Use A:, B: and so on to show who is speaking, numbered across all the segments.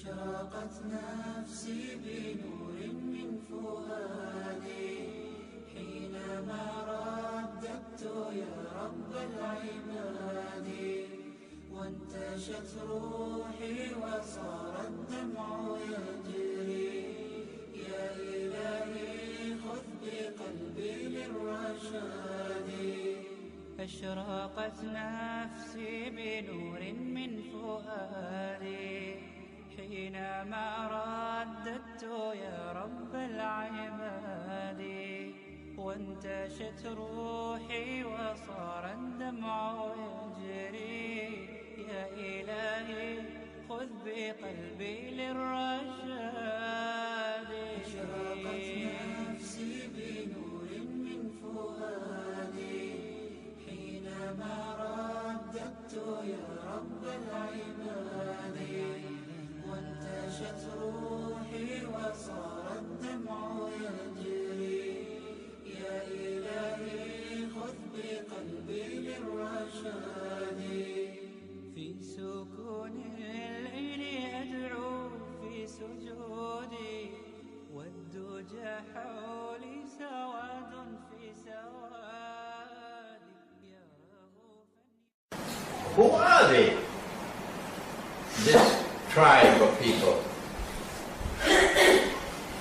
A: أشرقت نفسي بنور من فؤادي حينما رددت يا رب العباد، وانتشت روحي وصار الدمع يجري. يا إلهي خذ بقلبي للرشاد. أشرقت نفسي بنور من فؤادي حينما رددت يا رب العباد، وانتشت روحي وصار الدمع يجري. يا إلهي خذ بقلبي للرشاد. أشرقت نفسي بنور من فؤادي حينما رددت يا رب العباد، وانتشت روحي وصار الدمع يجري. يا إلهي خذ بقلبي للرشاد. في سكون الليل أدعو في سجودي، والدجى حولي سواد في سوادي.
B: Who are they? This tribe of people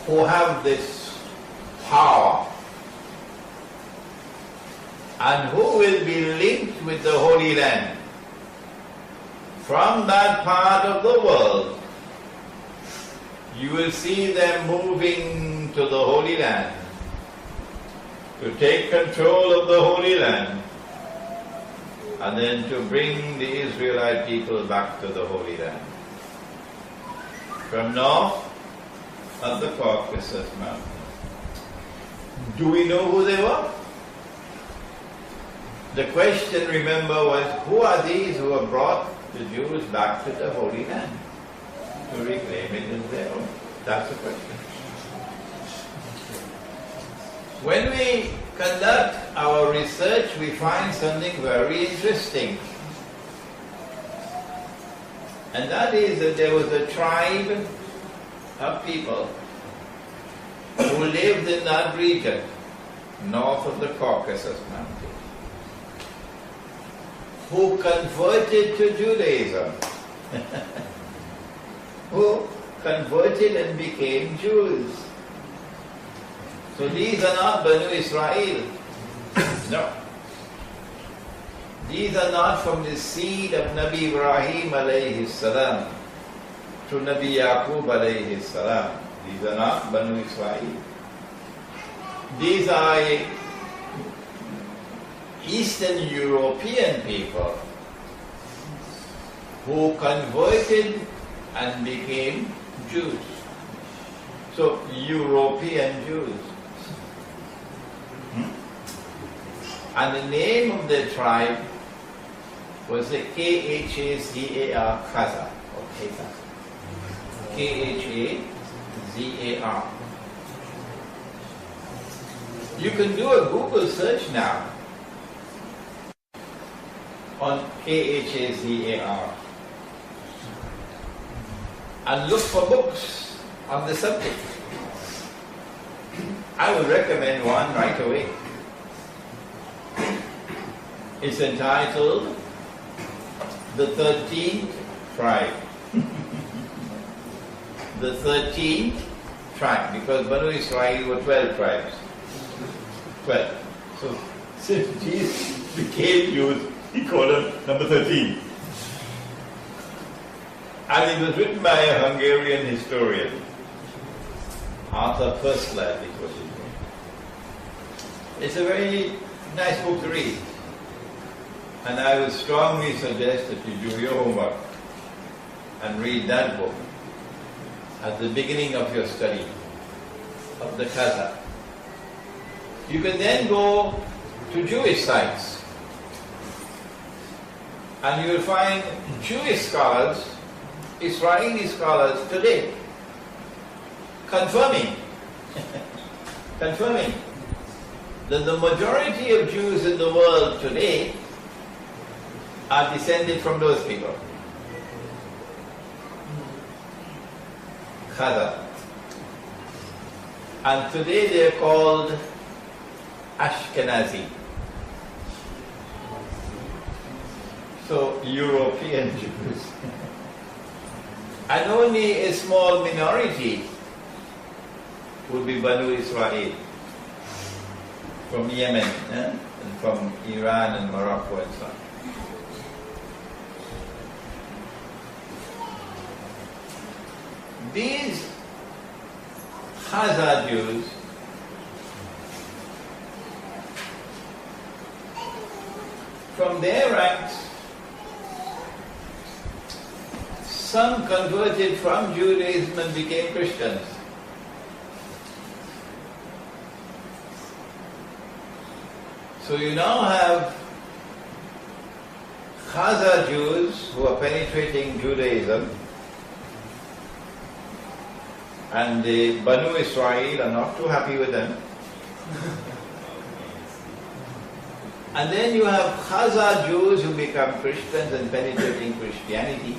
B: who have this power and who will be linked with the Holy Land. From that part of the world, you will see them moving to the Holy Land to take control of the Holy Land and then to bring the Israelite people back to the Holy Land. From north of the Caucasus Mountains. Do we know who they were? The question, remember, was who are these who have brought the Jews back to the Holy Land to reclaim it as their own? That's the question. When we conduct our research, we find something very interesting. And that is that there was a tribe of people who lived in that region, north of the Caucasus Mountains, who converted to Judaism, who converted and became Jews. So these are not Banu Israel. No. These are not from the seed of Nabi Ibrahim alayhi salam to Nabi Yaqub alayhi salam. These are not Banu Israel. These are Eastern European people who converted and became Jews. So European Jews. And the name of the tribe was the Khazar, Khazar, or Khazar. Khazar. You can do a Google search now on Khazar and look for books on the subject. I would recommend one right away. It's entitled The 13th Tribe. The 13th tribe, because Banu Israel were 12 tribes. 12. So since Jesus became Jews, he called them number 13. And it was written by a Hungarian historian, Arthur Perskler, I think was his name. It's a very nice book to read. And I would strongly suggest that you do your homework and read that book at the beginning of your study of the Khazar. You can then go to Jewish sites and you will find Jewish scholars, Israeli scholars today confirming that the majority of Jews in the world today are descended from those people. Khazar. And today they are called Ashkenazi. So, European Jews. And only a small minority would be Banu Israel from Yemen and from Iran and Morocco and so on. These Khazar Jews from their ranks, some converted from Judaism and became Christians. So you now have Khazar Jews who are penetrating Judaism, and the Banu Israel are not too happy with them. And then you have Khazar Jews who become Christians and penetrating Christianity.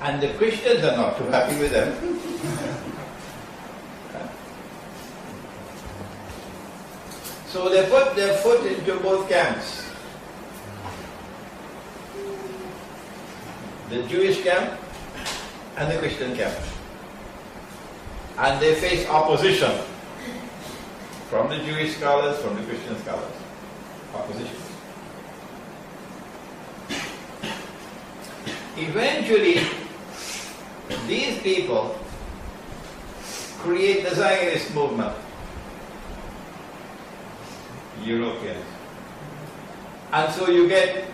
B: And the Christians are not too happy with them. So they put their foot into both camps. The Jewish camp and the Christian camp. And they face opposition from the Jewish scholars, from the Christian scholars. Opposition. Eventually, these people create the Zionist movement. Europeans. And so you get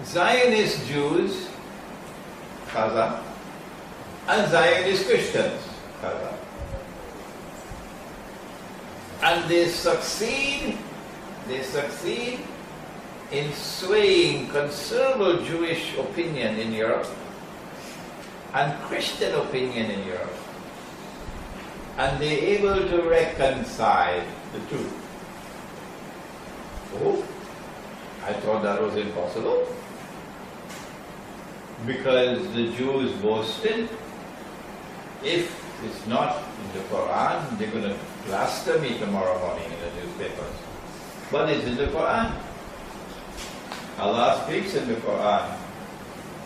B: Zionist Jews, Khazar, and Zionist Christians, Khazar. And they succeed in swaying considerable Jewish opinion in Europe and Christian opinion in Europe. And they're able to reconcile the two. Oh, I thought that was impossible. Because the Jews boasted, if it's not in the Quran, they're going to plaster me tomorrow morning in the newspapers. But it's in the Quran. Allah speaks in the Quran,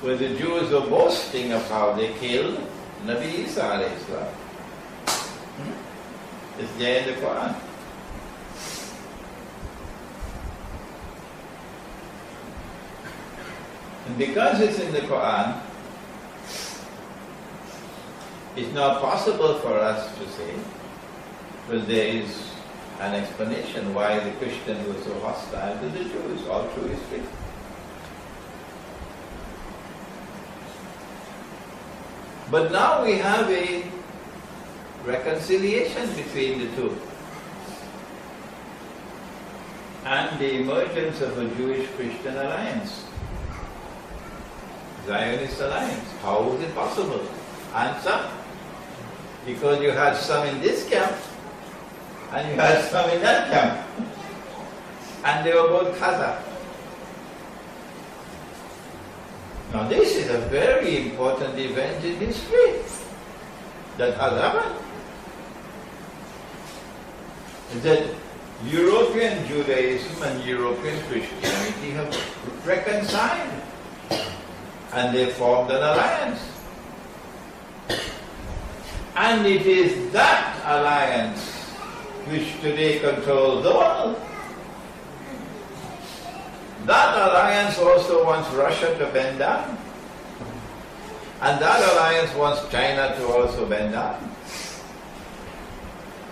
B: where the Jews were boasting of how they killed Nabi Isa alayhi salam. It's there in the Quran. And because it's in the Quran, it's not possible for us to say, well, there is an explanation why the Christians were so hostile to the Jews all through history. But now we have a reconciliation between the two. And the emergence of a Jewish-Christian alliance. Zionist alliance. How is it possible? Answer: because you had some in this camp and you had some in that camp. And they were both Khazar. Now this is a very important event in history that has happened. That European Judaism and European Christianity have reconciled. And they formed an alliance. And it is that alliance which today controls the world. That alliance also wants Russia to bend down. And that alliance wants China to also bend down.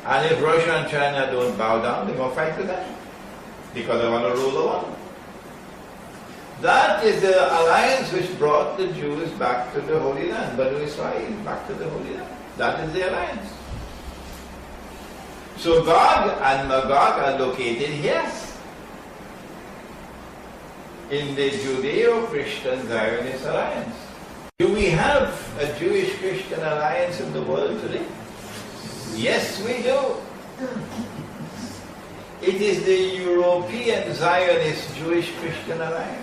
B: And if Russia and China don't bow down, they're going to fight with them. Because they want to rule the world. That is the alliance which brought the Jews back to the Holy Land, Banu Israel, back to the Holy Land. That is the alliance. So Gog and Magog are located here, in the Judeo-Christian Zionist alliance. Do we have a Jewish-Christian alliance in the world today? Yes, we do. It is the European Zionist Jewish-Christian alliance.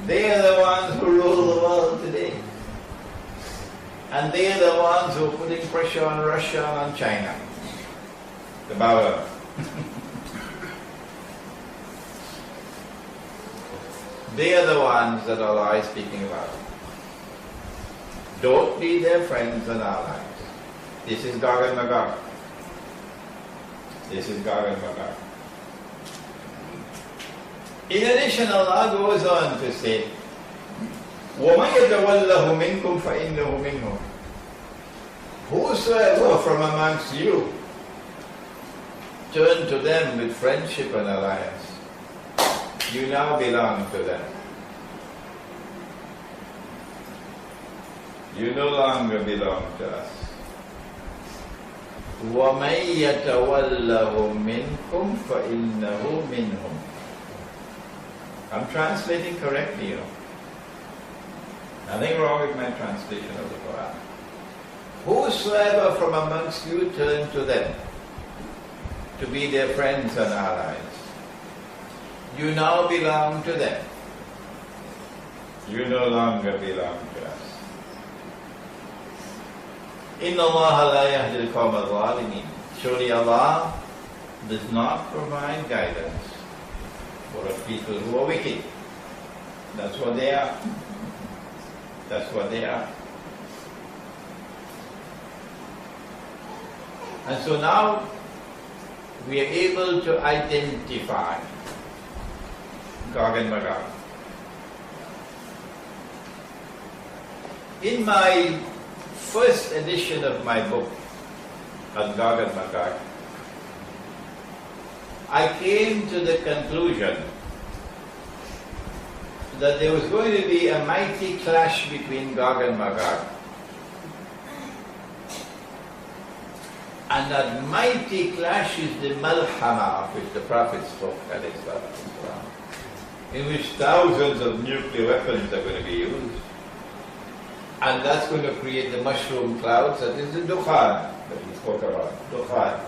B: They are the ones who rule the world today. And they are the ones who are putting pressure on Russia and on China to bow down. They are the ones that Allah is speaking about. Don't be their friends and allies. This is Gog and Magog. This is Gog and Magog. In addition, Allah goes on to say, وَمَنْ يَتَوَلَّهُ مِنْكُمْ فَإِنَّهُ مِنْهُمْ. Whosoever from amongst you turn to them with friendship and alliance, you now belong to them. You no longer belong to us. وَمَنْ يَتَوَلَّهُ مِنْكُمْ فَإِنَّهُ مِنْهُمْ. I'm translating correctly, you know. Nothing wrong with my translation of the Quran. Whosoever from amongst you turn to them to be their friends and allies, you now belong to them. You no longer belong to us. Inna Allah la yahdi al-qawm al-zalimin. Surely Allah does not provide guidance for the people who are wicked. That's what they are. That's what they are. And so now we are able to identify Gog and Magog. In my first edition of my book on Gog and Magog, I came to the conclusion that there was going to be a mighty clash between Gog and Magog. And that mighty clash is the malhama of which the Prophet spoke, in which thousands of nuclear weapons are going to be used. And that's going to create the mushroom clouds, that is the dukhan that he spoke about, dukhan.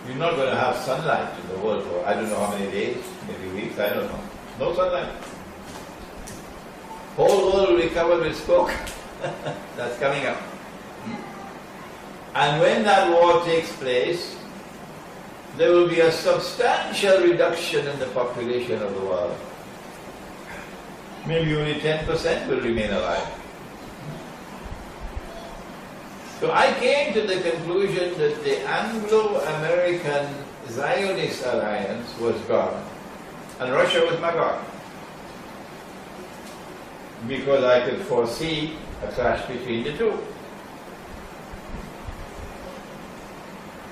B: You're not going to have sunlight in the world for I don't know how many days, maybe weeks, I don't know. No sunlight. Whole world will be covered with smoke. That's coming up. And when that war takes place, there will be a substantial reduction in the population of the world. Maybe only 10% will remain alive. So I came to the conclusion that the Anglo-American Zionist alliance was gone, and Russia was Magog. Because I could foresee a clash between the two.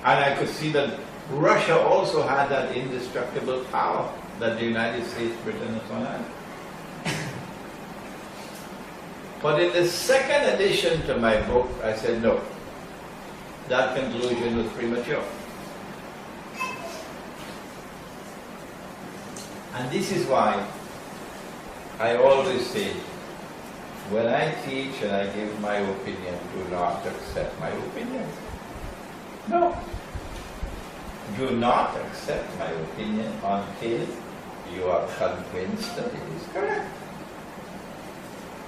B: And I could see that Russia also had that indestructible power that the United States, Britain, and so on had. But in the second addition to my book, I said no. That conclusion was premature. And this is why I always say, when I teach and I give my opinion, do not accept my opinion. No. Do not accept my opinion until you are convinced that it is correct.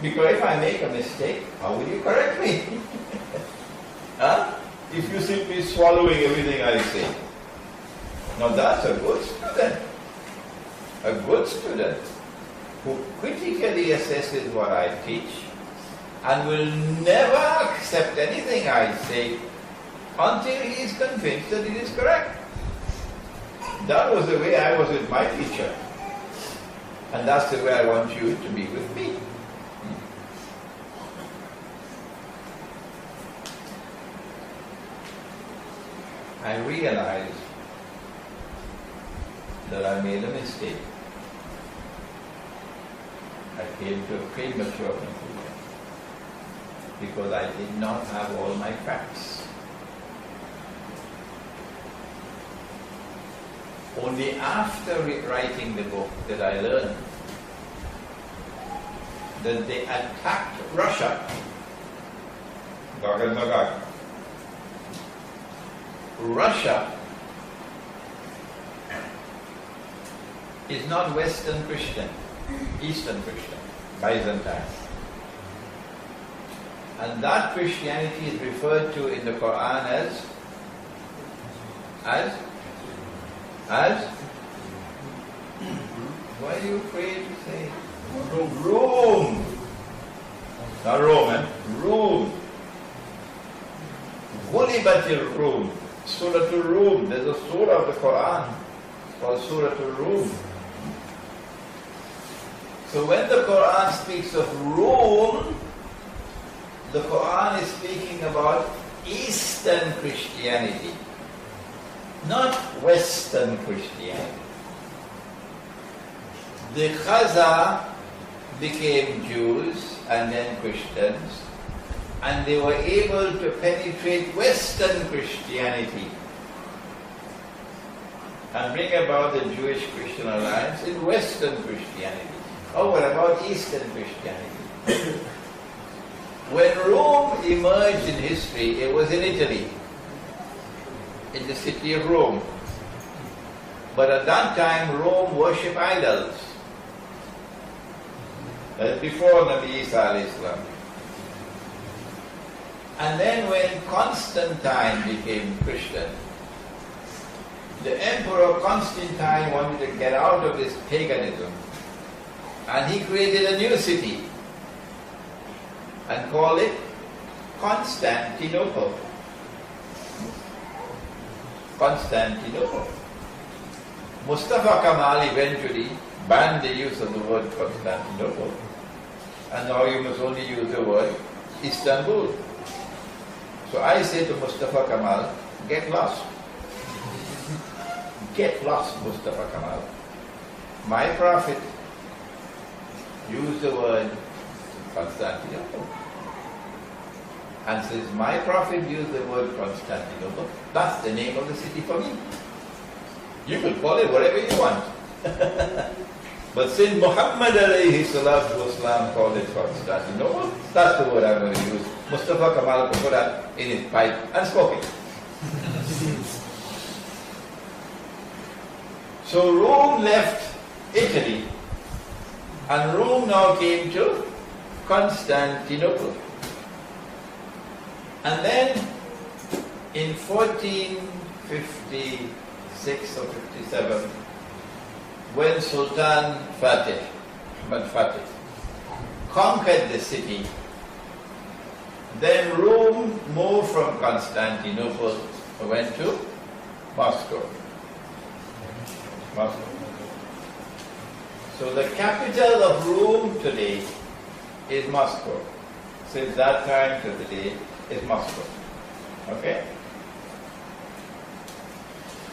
B: Because if I make a mistake, how will you correct me? Huh? If you simply swallowing everything I say. Now that's a good student. A good student who critically assesses what I teach and will never accept anything I say until he is convinced that it is correct. That was the way I was with my teacher. And that's the way I want you to be with me. I realized that I made a mistake. I came to a premature conclusion because I did not have all my facts. Only after writing the book did I learn that they attacked Russia, Gog and Magog. Russia is not Western Christian, Eastern Christian, Byzantine. And that Christianity is referred to in the Quran as why are you afraid to say Rome? Not Roman, Rome. Ghulibatil Rum. Surah Rum. There's a surah of the Quran called Surah Rum. So when the Quran speaks of Rome, the Quran is speaking about Eastern Christianity, not Western Christianity. The Khazar became Jews and then Christians, and they were able to penetrate Western Christianity and bring about the Jewish-Christian alliance in Western Christianity. Oh, what about Eastern Christianity? When Rome emerged in history, it was in Italy, in the city of Rome. But at that time, Rome worshipped idols. That is before Nabi Isa alayhi salam. And then when Constantine became Christian, the Emperor Constantine wanted to get out of this paganism, and he created a new city and called it Constantinople. Constantinople. Mustafa Kemal eventually banned the use of the word Constantinople, and now you must only use the word Istanbul. So I say to Mustafa Kemal, get lost. Get lost, Mustafa Kemal. My prophet used the word Constantinople. And since my prophet used the word Constantinople, that's the name of the city for me. You could call it whatever you want. But since Muhammad alayhi salatu wasalam called it Constantinople, that's the word I'm going to use. Mustafa Kemal could put that in his pipe and smoke it. So Rome left Italy, and Rome now came to Constantinople. And then in 1456 or 57, when Sultan Ahmad Fatih, conquered the city, then Rome moved from Constantinople, went to Moscow. So the capital of Rome today is Moscow. Since that time to today is Moscow. Okay?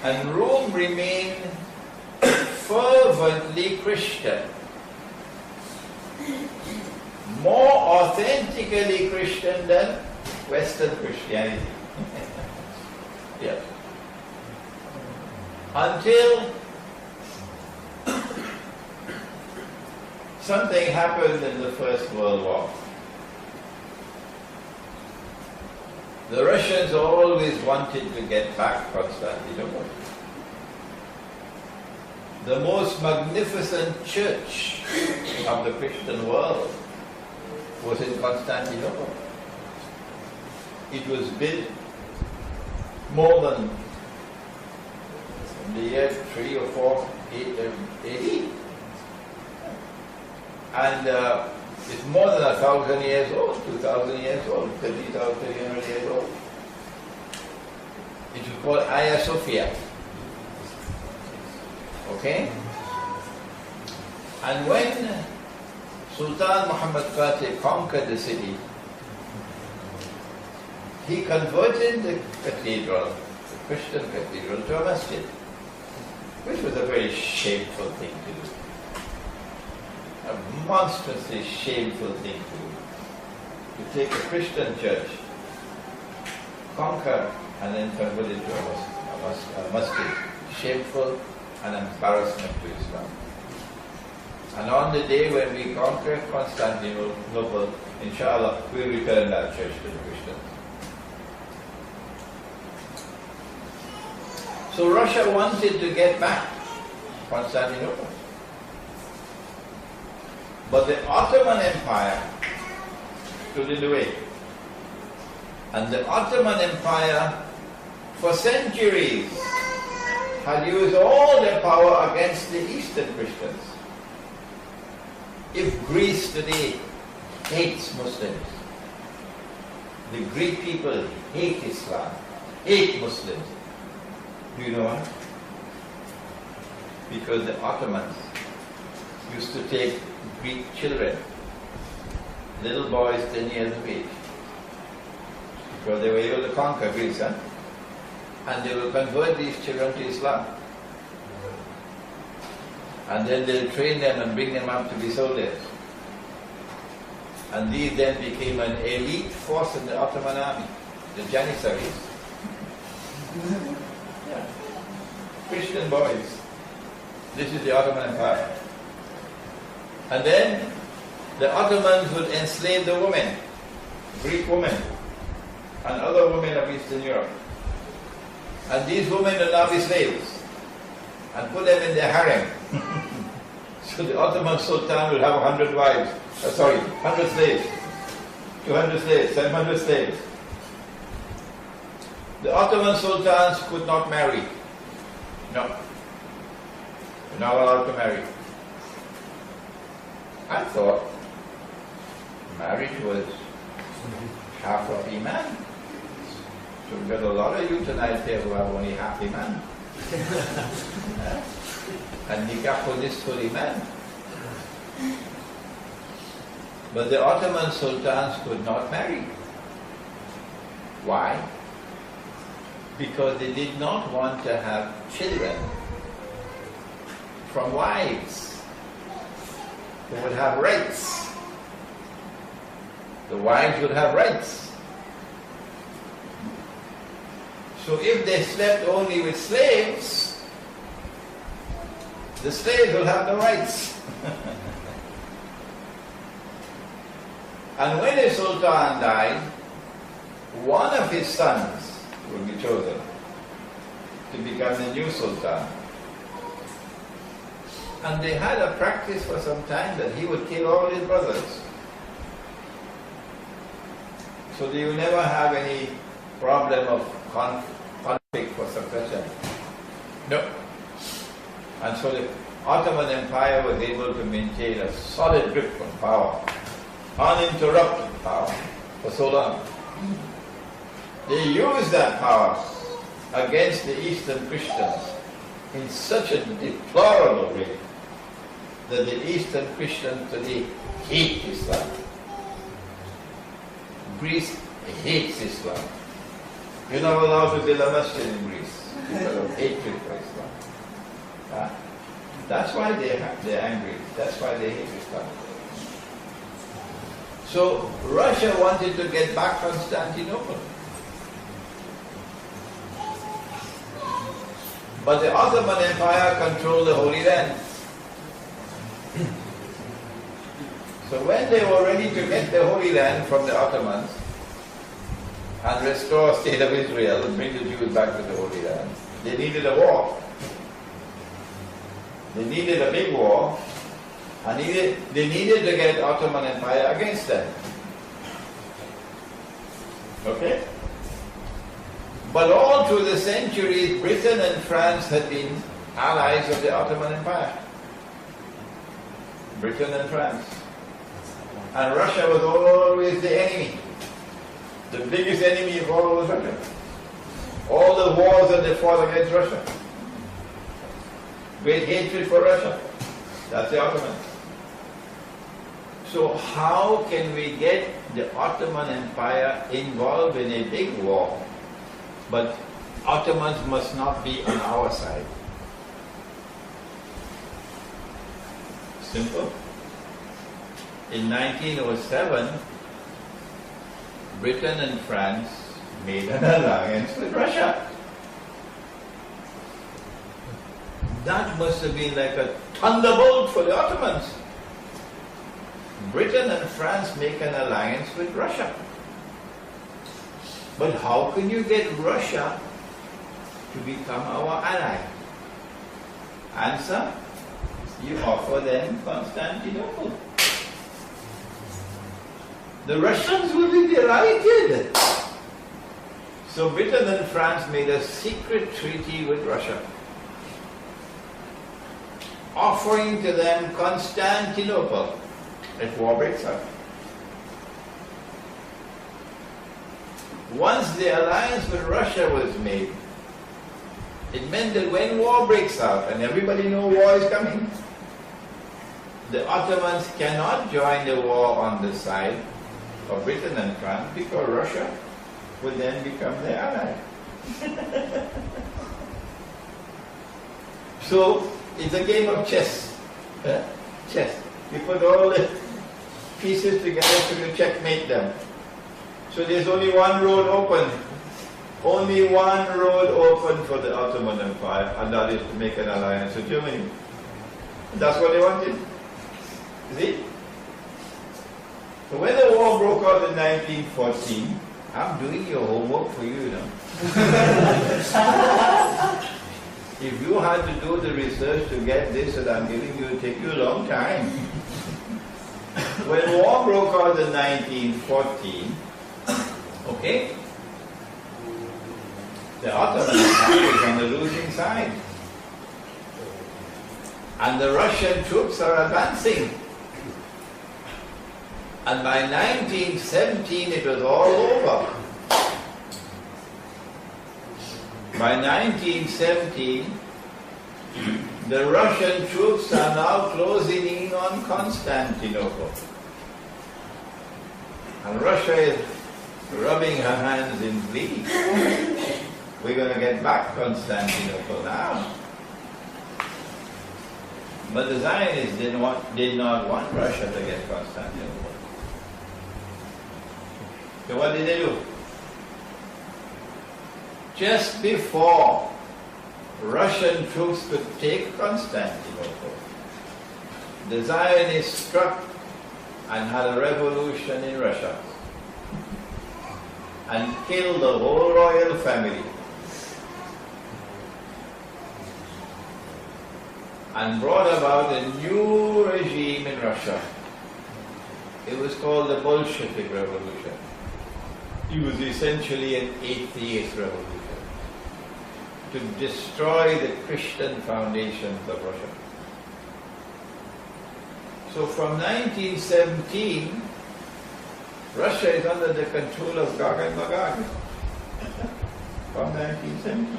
B: And Rome remained fervently Christian. More authentically Christian than Western Christianity. Yeah. Until something happened in the First World War. The Russians always wanted to get back Constantinople. The most magnificent church of the Christian world was in Constantinople. It was built more than in the year 3 or 4 AD. And it's more than 1,000 years old, 2,000 years old, 30,000, 300 years old. It was called Hagia Sophia. Okay? And when Sultan Muhammad Fatih conquered the city, he converted the cathedral, the Christian cathedral, to a masjid, which was a very shameful thing to do. A monstrously shameful thing to do. To take a Christian church, conquer, and then convert it to a masjid. Shameful and embarrassment to Islam. And on the day when we conquer Constantinople, inshallah, we will return that church to the Christians. So Russia wanted to get back Constantinople. But the Ottoman Empire stood in the way. And the Ottoman Empire, for centuries, had used all their power against the Eastern Christians. If Greece today hates Muslims, the Greek people hate Islam, hate Muslims. Do you know why? Because the Ottomans used to take Greek children, little boys 10 years of age, because they were able to conquer Greece, huh? And they will convert these children to Islam. And then they'll train them and bring them up to be soldiers. And these then became an elite force in the Ottoman army, the Janissaries. Yeah. Christian boys. This is the Ottoman Empire. And then the Ottomans would enslave the women, Greek women, and other women of Eastern Europe. And these women will now be slaves, and put them in their harem. So the Ottoman Sultan will have 100 wives, 100 slaves, 200 slaves, 700 slaves. The Ottoman Sultans could not marry. No. They're not allowed to marry. I thought marriage was half of Iman. So we've got a lot of you tonight here who have only half Iman. And nikah for this full Iman. But the Ottoman Sultans could not marry. Why? Because they did not want to have children from wives who would have rights. The wives would have rights. So if they slept only with slaves, the slaves will have no rights. And when the Sultan died, one of his sons will be chosen to become the new Sultan. And they had a practice for some time that he would kill all his brothers. So they will never have any problem of conflict for succession. No. And so the Ottoman Empire was able to maintain a solid grip on power, uninterrupted power, for so long. They used that power against the Eastern Christians in such a deplorable way that the Eastern Christians today hate Islam. Greece hates Islam. You're not allowed to build a masjid in Greece because of hatred for Islam. That's why they're angry. That's why they hate Islam. So Russia wanted to get back Constantinople. But the Ottoman Empire controlled the Holy Land. So when they were ready to get the Holy Land from the Ottomans and restore the state of Israel and bring the Jews back to the Holy Land, they needed a war. They needed a big war, and they needed to get the Ottoman Empire against them. Okay? But all through the centuries, Britain and France had been allies of the Ottoman Empire. Britain and France. And Russia was always the enemy. The biggest enemy of all was Russia. All the wars that they fought against Russia. Great hatred for Russia. That's the Ottomans. So how can we get the Ottoman Empire involved in a big war? But Ottomans must not be on our side. Simple. In 1907, Britain and France made an alliance with Russia. That must have been like a thunderbolt for the Ottomans. Britain and France make an alliance with Russia. But how can you get Russia to become our ally? Answer, you offer them Constantinople. The Russians will be delighted. So Britain and France made a secret treaty with Russia, offering to them Constantinople if war breaks out. Once the alliance with Russia was made, it meant that when war breaks out, and everybody knows war is coming, the Ottomans cannot join the war on the side of Britain and France because Russia will then become their ally. So it's a game of chess. Chess. You put all the pieces together so you checkmate them. So there's only one road open. Only one road open for the Ottoman Empire, and that is to make an alliance with Germany. And that's what they wanted. See? So when the war broke out in 1914, I'm doing your homework for you now. If you had to do the research to get this that I'm giving you, it would take you a long time. When war broke out in 1914, okay, the Ottoman Empire is on the losing side. And the Russian troops are advancing. And by 1917 it was all over. By 1917, the Russian troops are now closing in on Constantinople. And Russia is rubbing her hands in glee. We're going to get back Constantinople now. But the Zionists did not want Russia to get Constantinople. So what did they do? Just before Russian troops could take Constantinople, the Zionists struck and had a revolution in Russia and killed the whole royal family and brought about a new regime in Russia. It was called the Bolshevik Revolution. It was essentially an atheist revolution to destroy the Christian foundations of Russia. So from 1917, Russia is under the control of Gog and Magog. From 1917.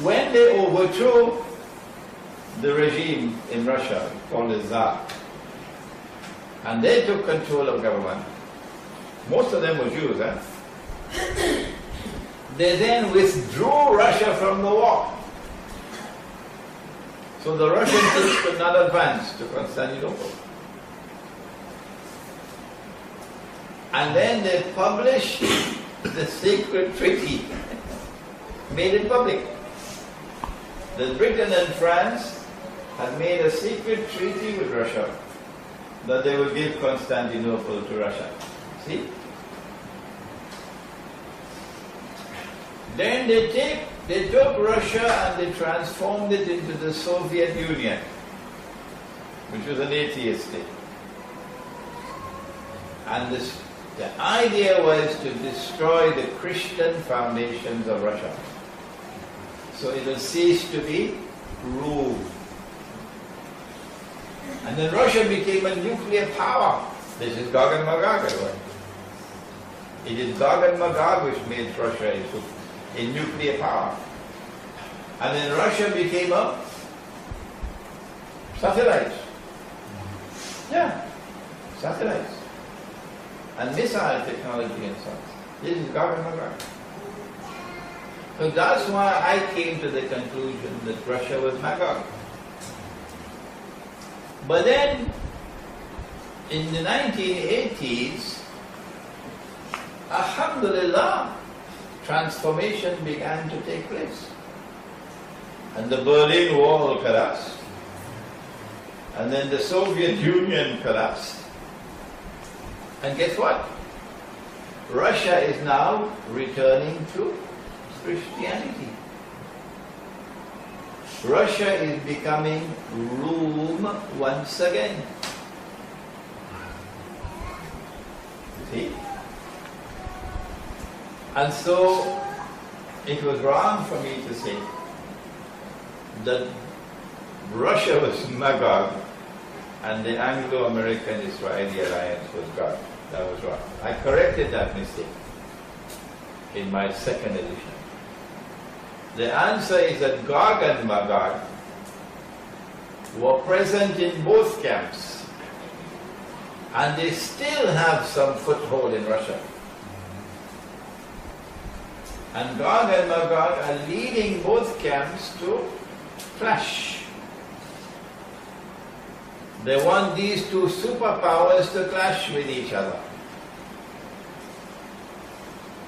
B: When they overthrew the regime in Russia called the Tsar, and they took control of government, most of them were Jews, they then withdrew Russia from the war. So the Russian troops could not advance to Constantinople. And then they published the secret treaty, made it public. That Britain and France had made a secret treaty with Russia that they would give Constantinople to Russia. See? Then they took Russia and they transformed it into the Soviet Union, which was an atheist state. And the idea was to destroy the Christian foundations of Russia. So it will cease to be ruled. And then Russia became a nuclear power. This is Gog and Magog. It is Gog and Magog which made Russia a nuclear power. And then Russia became a satellite. Yeah, satellites. And missile technology and so on. This is Gog and Magog. So that's why I came to the conclusion that Russia was Magog. But then, in the 1980s, alhamdulillah, transformation began to take place. And the Berlin Wall collapsed. And then the Soviet Union collapsed. And guess what? Russia is now returning to Christianity. Russia is becoming Rome once again. See? And so it was wrong for me to say that Russia was Magog and the Anglo-American Israeli alliance was God. That was wrong. I corrected that mistake in my second edition. The answer is that Gog and Magog were present in both camps, and they still have some foothold in Russia. And Gog and Magog are leading both camps to clash. They want these two superpowers to clash with each other.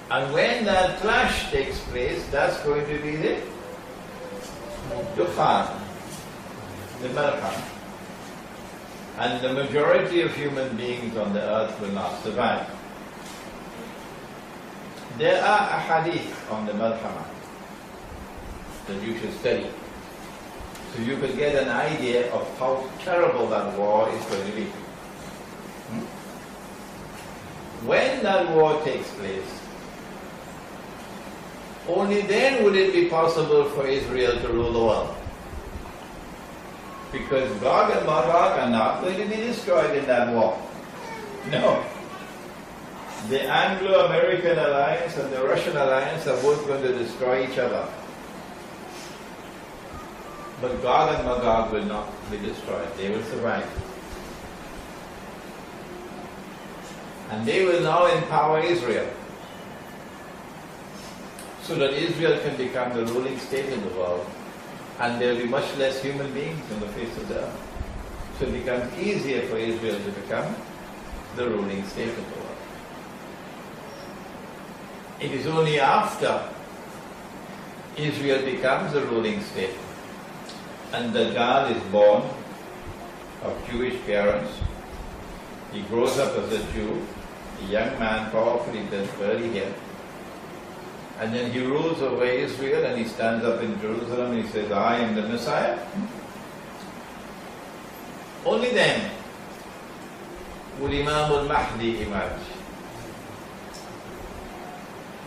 B: And when that clash takes place, that's going to be the Dufan, the Malham. And the majority of human beings on the earth will not survive. There are a hadith on the Malhama that you should study, so you can get an idea of how terrible that war is going to be. When that war takes place, only then would it be possible for Israel to rule the world. Because Gog and Magog are not going to be destroyed in that war. No. The Anglo-American alliance and the Russian alliance are both going to destroy each other. But Gog and Magog will not be destroyed. They will survive. And they will now empower Israel, so that Israel can become the ruling state in the world, and there will be much less human beings on the face of the earth. So it becomes easier for Israel to become the ruling state of the world. It is only after Israel becomes the ruling state and the girl is born of Jewish parents, he grows up as a Jew, a young man, powerfully with curly hair, and then he rules over Israel and he stands up in Jerusalem and he says, I am the Messiah. Only then would Imam al-Mahdi emerge.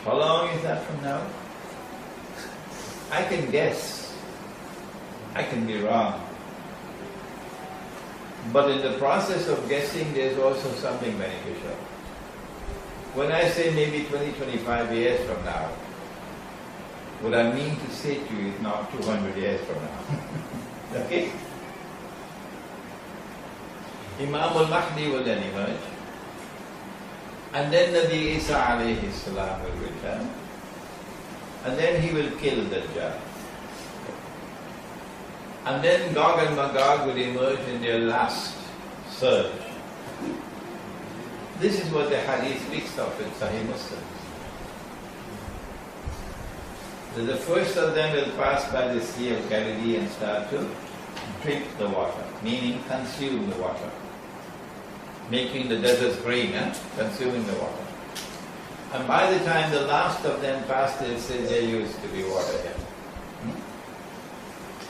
B: How long is that from now? I can guess. I can be wrong. But in the process of guessing, there's also something beneficial. When I say maybe 20, 25 years from now, what I mean to say to you is not 200 years from now. Okay? Imam al-Mahdi will then emerge. And then Nabi Isa alayhi salam will return. And then he will kill Dajjal. And then Gog and Magog will emerge in their last surge. This is what the hadith speaks of in Sahih Muslim. That the first of them will pass by the Sea of Galilee and start to drink the water, meaning consume the water, making the deserts green, consuming the water. And by the time the last of them pass, they'll say there used to be water here.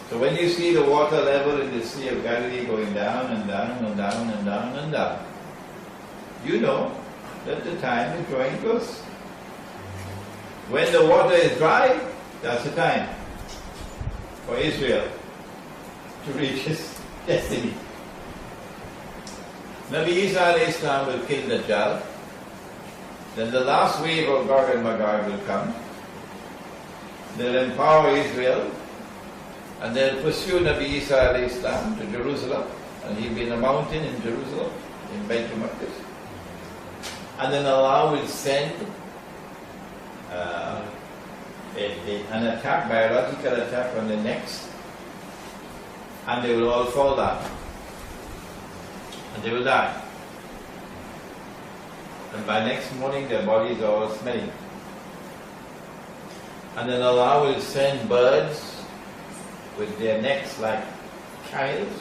B: So when you see the water level in the Sea of Galilee going down and down and down and down and down, you know that the time is drawing close. When the water is dry, that's the time for Israel to reach its destiny. Nabi Isa alayhi salam will kill Dajjal. Then the last wave of Gog and Magog will come. They'll empower Israel, and they'll pursue Nabi Isa alayhi salam to Jerusalem, and he'll be in a mountain in Jerusalem, in Beit al-Maqdis. And then Allah will send an attack, biological attack on the necks, and they will all fall down, and they will die. And by next morning their bodies are all smelling. And then Allah will send birds with their necks like childs.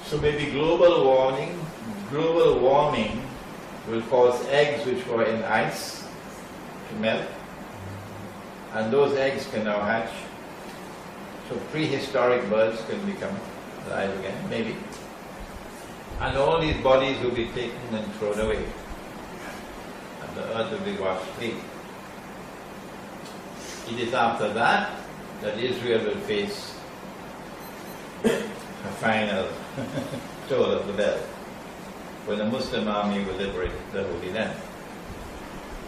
B: So maybe global warming will cause eggs which were in ice to melt, and those eggs can now hatch. So prehistoric birds can become alive again, maybe. And all these bodies will be taken and thrown away. And the earth will be washed clean. It is after that that Israel will face a final toll of the bell, when the Muslim army will liberate the Holy Land.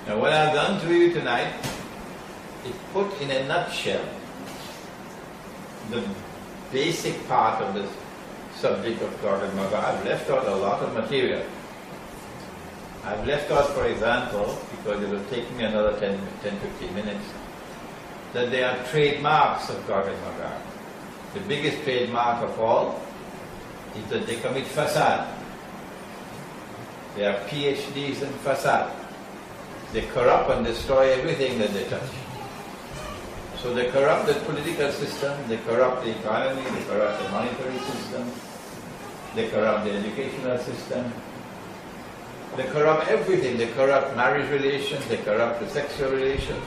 B: Now what I've done to you tonight is put in a nutshell the basic part of the subject of Gog and Magog. I've left out a lot of material. I've left out, for example, because it will take me another 10-15 minutes, that there are trademarks of Gog and Magog. The biggest trademark of all is that they commit fasad. They are PhDs in fasad. They corrupt and destroy everything that they touch. So they corrupt the political system, they corrupt the economy, they corrupt the monetary system, they corrupt the educational system, they corrupt everything. They corrupt marriage relations, they corrupt the sexual relations.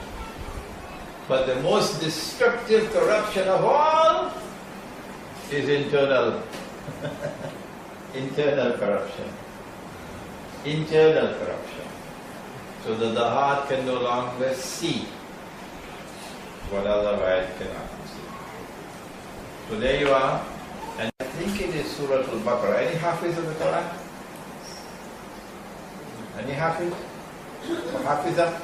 B: But the most destructive corruption of all is internal. Internal corruption. Internal corruption. So that the heart can no longer see what otherwise cannot see. So there you are. And I think it is Surah Al-Baqarah. Any Hafiz of the Quran? Any Hafiz? Hafizah?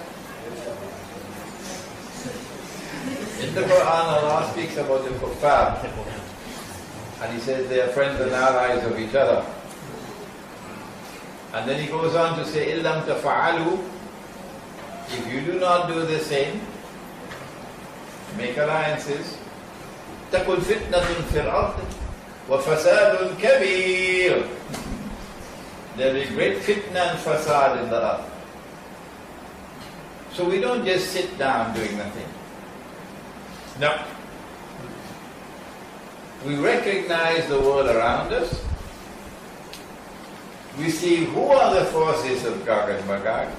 B: In the Quran, Allah speaks about the kuffar, and He says they are friends and allies of each other. And then He goes on to say, إِلَّمْ تَفَعَلُوا, if you do not do the same, make alliances, تَكُنْ فِتْنَةٌ فِي الْأَرْضِ وَفَسَادٌ كَبِيرٌ. There will be great fitna and fasad in the earth. So we don't just sit down doing nothing. No. We recognize the world around us. We see who are the forces of Gog and Magog.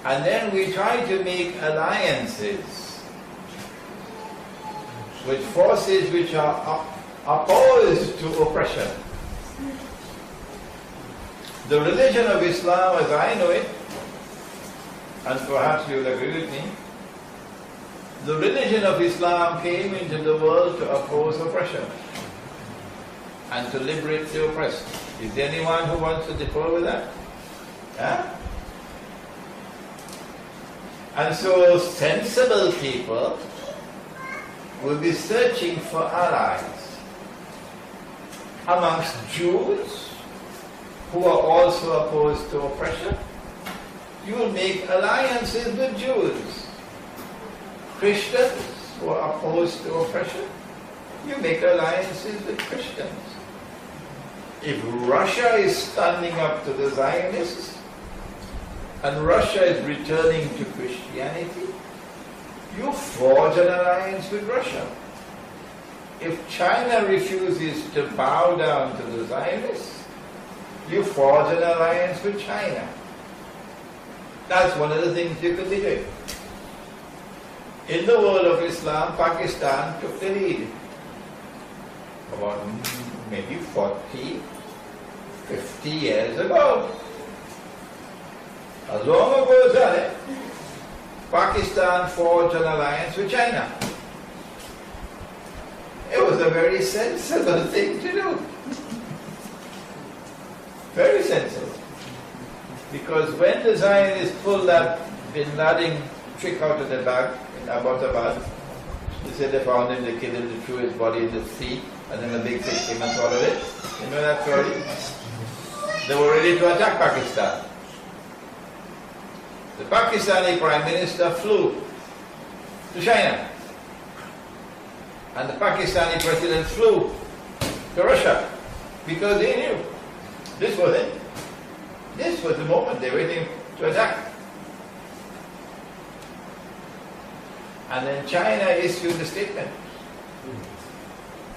B: And then we try to make alliances with forces which are opposed to oppression. The religion of Islam, as I know it, and perhaps you will agree with me, the religion of Islam came into the world to oppose oppression and to liberate the oppressed. Is there anyone who wants to differ with that? Huh? And so sensible people will be searching for allies amongst Jews who are also opposed to oppression. You will make alliances with Jews. Christians who are opposed to oppression, you make alliances with Christians. If Russia is standing up to the Zionists and Russia is returning to Christianity, you forge an alliance with Russia. If China refuses to bow down to the Zionists, you forge an alliance with China. That's one of the things you could be doing. In the world of Islam, Pakistan took the lead. About maybe 40, 50 years ago. As long ago as that, Pakistan forged an alliance with China. It was a very sensible thing to do. Very sensible. Because when the Zionists pulled that Bin Laden trick out of the bag in Abbottabad, they said they found him, they killed him, they threw his body in the sea, and then a big fish came and swallowed it. You know that story? They were ready to attack Pakistan. The Pakistani Prime Minister flew to China. And the Pakistani President flew to Russia because they knew this was it. This was the moment they were waiting to attack. And then China issued a statement,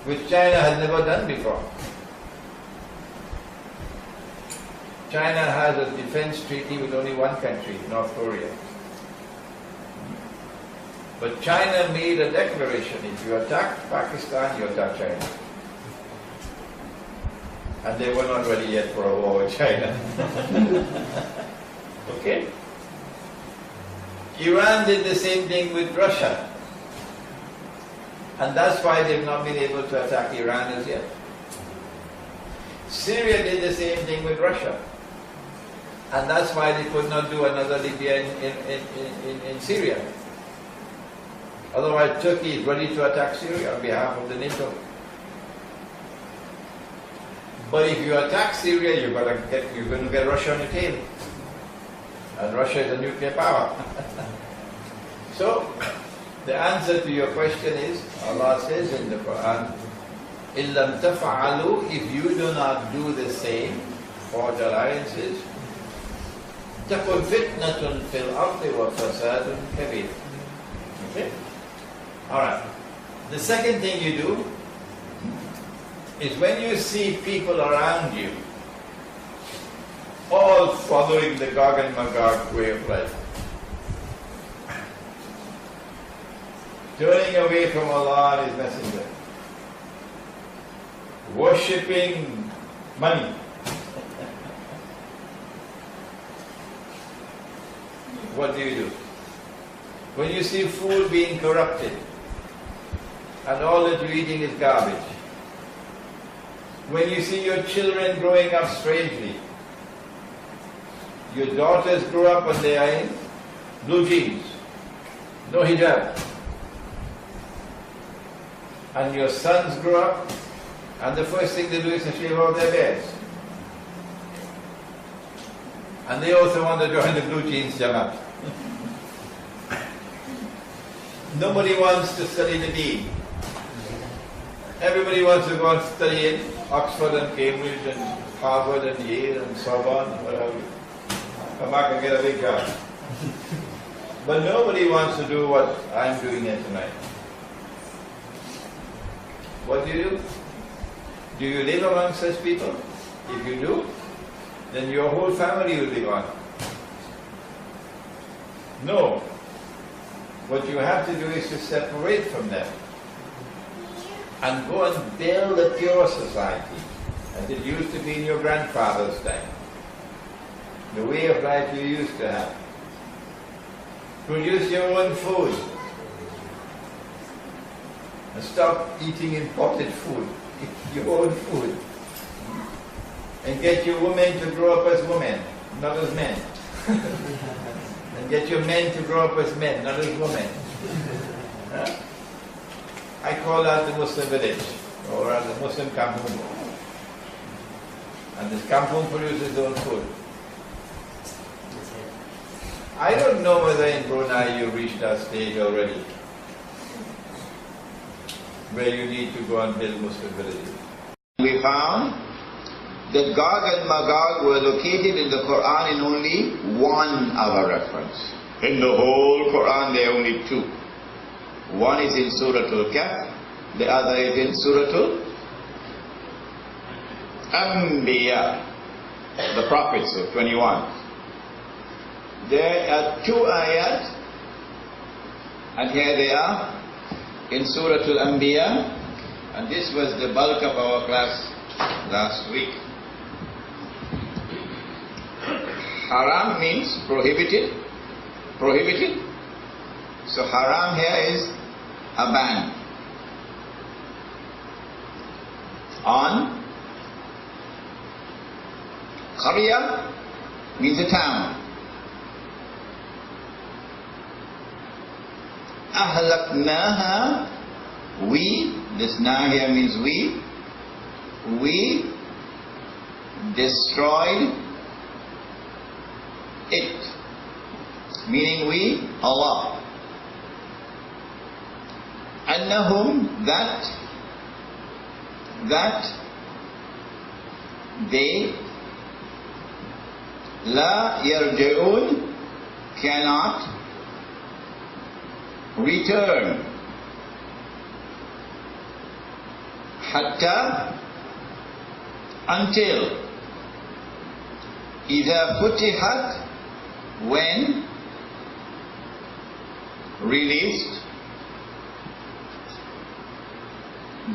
B: which China had never done before. China has a defense treaty with only one country, North Korea. But China made a declaration, if you attack Pakistan, you attack China. And they were not ready yet for a war with China. Okay? Iran did the same thing with Russia. And that's why they've not been able to attack Iran as yet. Syria did the same thing with Russia. And that's why they could not do another Libya in Syria. Otherwise, Turkey is ready to attack Syria on behalf of the NATO. But if you attack Syria, you're going to get Russia on your tail. And Russia is a nuclear power. So, the answer to your question is, Allah says in the Quran, إِن لَمْ تَفْعَلُوا, if you do not do the same, forge alliances, تَكُنْ فِتْنَةٌ فِي الْأَرْضِ وَفَسَادٌ كَبِيرٌ. Okay? Alright. The second thing you do is when you see people around you all following the Gog and Magog way of life, turning away from Allah and His Messenger, worshipping money, what do? When you see food being corrupted and all that you're eating is garbage, when you see your children growing up strangely, your daughters grow up and they are in blue jeans, no hijab, and your sons grow up and the first thing they do is to shave off their beards, and they also want to join the blue jeans Jamaat. Nobody wants to study the deen. Everybody wants to go and study in Oxford and Cambridge and Harvard and Yale and Sorbonne and whatever. Come back and get a big job. But nobody wants to do what I'm doing here tonight. What do? Do you live among such people? If you do, then your whole family will be gone. No. What you have to do is to separate from them and go and build a pure society as it used to be in your grandfather's time. The way of life you used to have. Produce your own food and stop eating imported food. Eat your own food. And get your women to grow up as women, not as men. And get your men to grow up as men, not as women. Huh? I call that the Muslim village, or the Muslim kampung. And this kampung produces its own food. I don't know whether in Brunei you reached that stage already, where you need to go and build Muslim villages. We found that Gog and Magog were located in the Quran in only one other reference. In the whole Quran there are only two. One is in Surah Al-Kahf, the other is in Surah Al-Anbiya, the prophets of 21. There are two ayat, and here they are in Surah Al-Anbiya, and this was the bulk of our class last week. Haram means prohibited. Prohibited. So haram here is a ban on. Qarya means a town. Ahlaknaha, we, this na here means we destroyed it, meaning we, Allah. Annahum, that they, la yarji'un, cannot return, hatta, until, idha futihat, when released,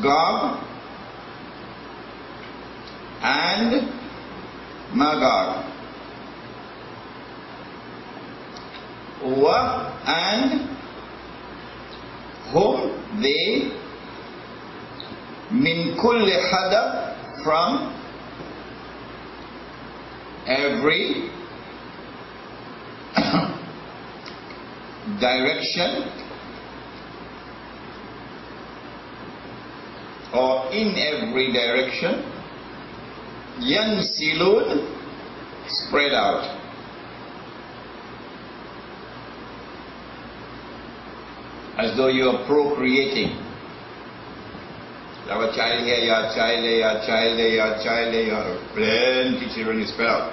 B: Gog and Magog. and whom they min kulli hadab, from every direction or in every direction, yansilun, spread out. As though you are procreating. You have a child here, you have a child there, you have a child there, you have a child there, you have plenty of children, you spread out.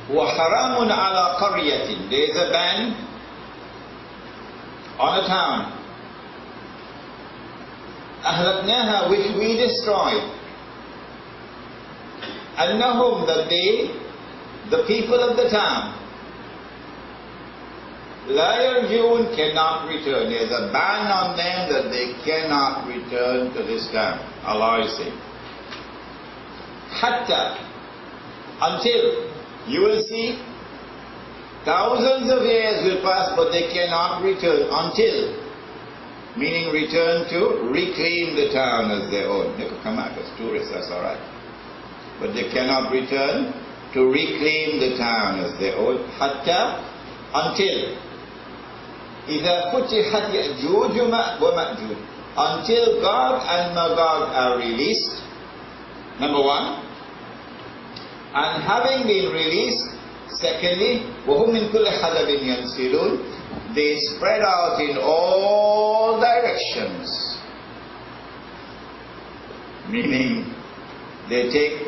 B: وَحَرَامٌ عَلَى قَرْيَةٍ, there is a ban on a town. أَهْلَكْنَاهَا, which we destroyed. أَنَّهُمْ, that they, the people of the town, لَا يَرْجِعُونَ, cannot return. There is a ban on them that they cannot return to this town. Allah is saying. Hatta, until, you will see, thousands of years will pass, but they cannot return. Until, meaning return to reclaim the town as their own. They could come out as tourists, that's alright. But they cannot return to reclaim the town as their own. Hatta, until, إِذَا فُتِحَتْ يَأْجُوجُ وَمَأْجُوجُ, until Gog and Magog are released, number one. And having been released, secondly, وَهُمْ مِنْ كُلِّ حَدَبٍ يَنْسِلُونَ, they spread out in all directions. Meaning, they take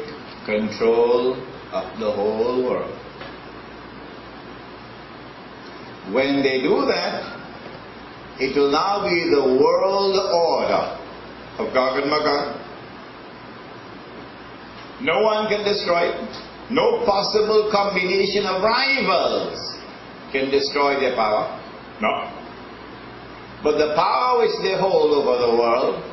B: control of the whole world. When they do that, it will now be the world order of Gog and Magog. No one can destroy it. No possible combination of rivals can destroy their power. No. But the power which they hold over the world,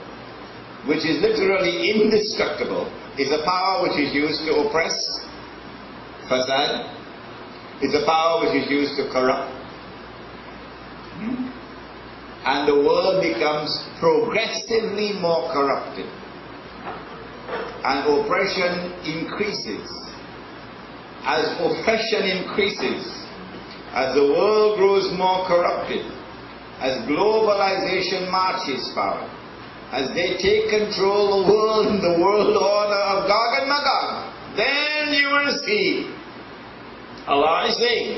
B: which is literally indestructible, is a power which is used to oppress, fasad. It's a power which is used to corrupt. And the world becomes progressively more corrupted. And oppression increases. As oppression increases, as the world grows more corrupted, as globalization marches forward, as they take control of the world and the world order of Gog and Magog, then you will see, Allah is saying,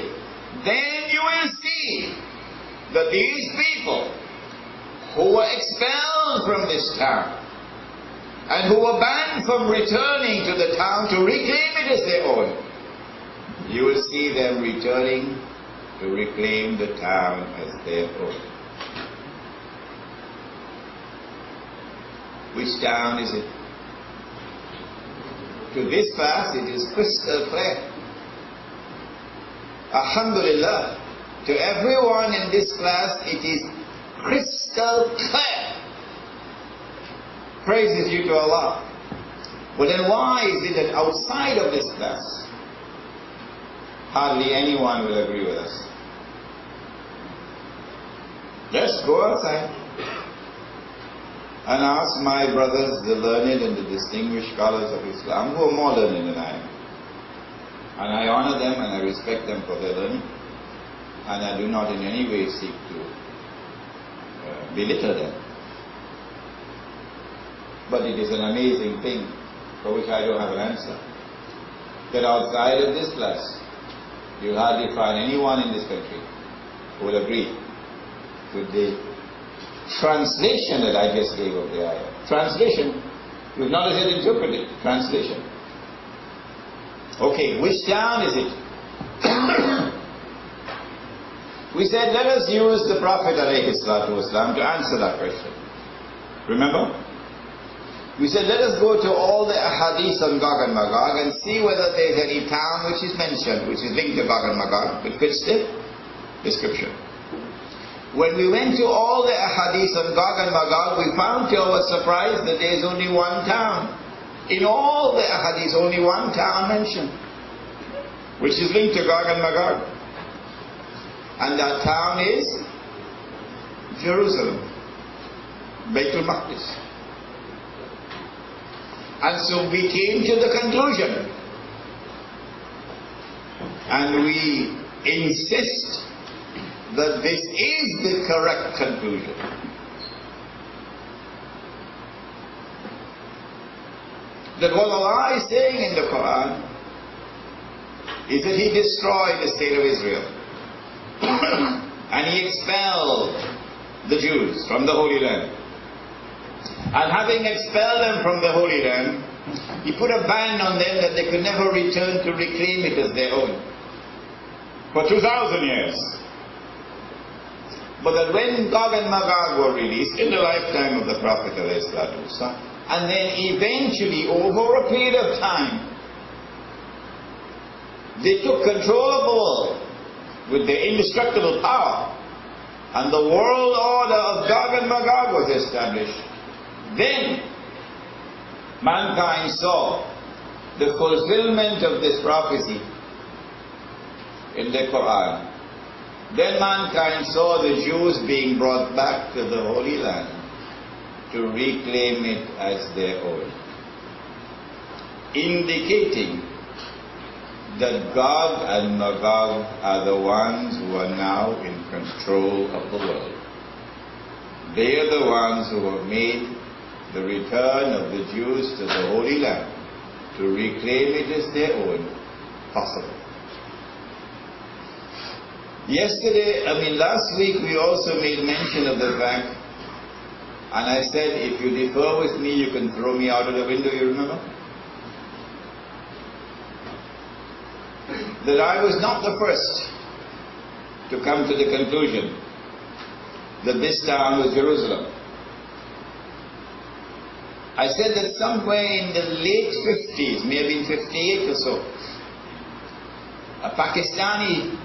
B: then you will see that these people who were expelled from this town and who were banned from returning to the town to reclaim it as their own, you will see them returning to reclaim the town as their own. Which town is it? To this class it is crystal clear. Alhamdulillah. To everyone in this class, it is crystal clear. Praise is due to Allah. But then why is it that outside of this class, hardly anyone will agree with us? Just go outside and ask my brothers, the learned and the distinguished scholars of Islam, who are more learned than I am. And I honor them and I respect them for their learning. And I do not in any way seek to belittle them. But it is an amazing thing for which I don't have an answer, that outside of this class, you'll hardly find anyone in this country who will agree with the translation that I just gave of the ayah. Translation, you've not yet interpreted. Translation. Okay, which town is it? We said, let us use the Prophet ﷺ to answer that question. Remember? We said, let us go to all the ahadith on Gog and Magog and see whether there is any town which is mentioned, which is linked to Gog and Magog, which fits the description. When we went to all the ahadith on Gog and Magog, we found to our surprise that there is only one town. In all the ahadith, only one town mentioned, which is linked to Gog and Magog.
C: And that town is Jerusalem, Baitul Maqdis. And so we came to the conclusion, and we insist that this is the correct conclusion. That what Allah is saying in the Quran is that He destroyed the state of Israel and He expelled the Jews from the Holy Land. And having expelled them from the Holy Land, He put a ban on them that they could never return to reclaim it as their own for 2,000 years. But that when Gog and Magog were released in the lifetime of the Prophet ﷺ, and then eventually over a period of time they took control of the world with their indestructible power, and the world order of Gog and Magog was established, then mankind saw the fulfillment of this prophecy in the Quran. Then mankind saw the Jews being brought back to the Holy Land to reclaim it as their own, indicating that Gog and Magog are the ones who are now in control of the world. They are the ones who have made the return of the Jews to the Holy Land to reclaim it as their own possible. Last week we also made mention of the fact, and I said, if you differ with me, you can throw me out of the window, you remember? That I was not the first to come to the conclusion that this town was Jerusalem. I said that somewhere in the late 50s, maybe in 58 or so, a Pakistani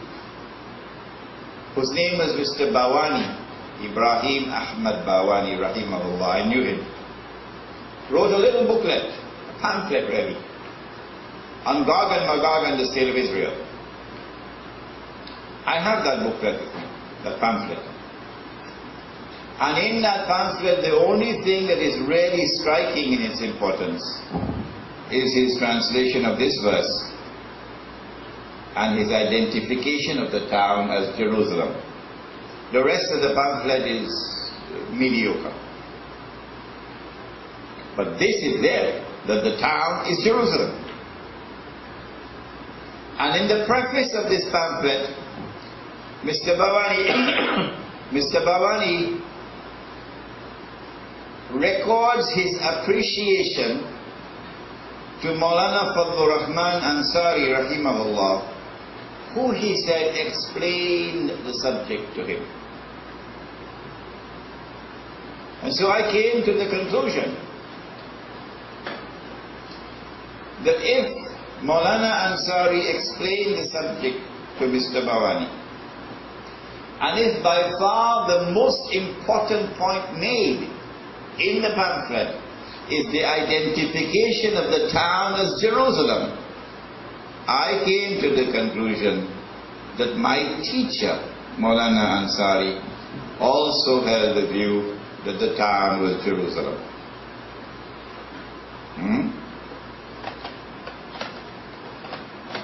C: whose name was Mr. Bawani, Ibrahim Ahmad Bawani, rahimahullah, I knew him, wrote a little booklet, a pamphlet really, on Gog and Magog and the state of Israel. I have that booklet with me, that pamphlet. And in that pamphlet, the only thing that is really striking in its importance is his translation of this verse and his identification of the town as Jerusalem. The rest of the pamphlet is mediocre. But this is there, that the town is Jerusalem. And in the preface of this pamphlet, Mr. Bawani records his appreciation to Maulana Fadlur Rahman Ansari rahimahullah, who he said explained the subject to him. And so I came to the conclusion that if Maulana Ansari explained the subject to Mr. Bawani, and if by far the most important point made in the pamphlet is the identification of the town as Jerusalem, I came to the conclusion that my teacher, Maulana Ansari, also held the view that the town was Jerusalem.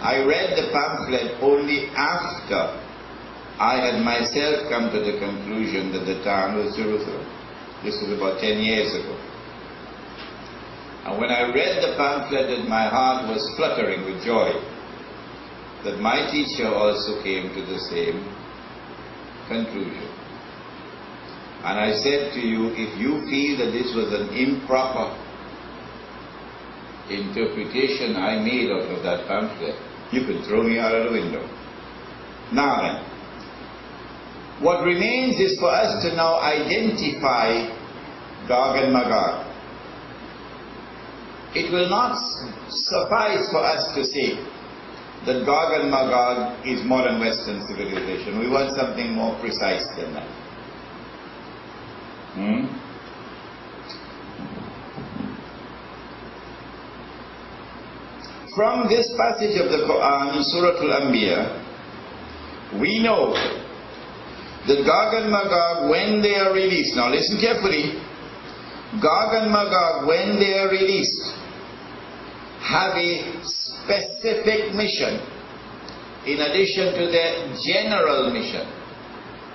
C: I read the pamphlet only after I had myself come to the conclusion that the town was Jerusalem. This was about 10 years ago. And when I read the pamphlet, my heart was fluttering with joy that my teacher also came to the same conclusion. And I said to you, if you feel that this was an improper interpretation I made out of that pamphlet, you could throw me out of the window. Now then, what remains is for us to now identify Gog and Magog. It will not suffice for us to say that Gog and Magog is modern Western civilization. We want something more precise than that. From this passage of the Quran, Surah Al-Anbiya, we know that Gog and Magog, when they are released, now listen carefully, Gog and Magog, when they are released, have a specific mission in addition to their general mission.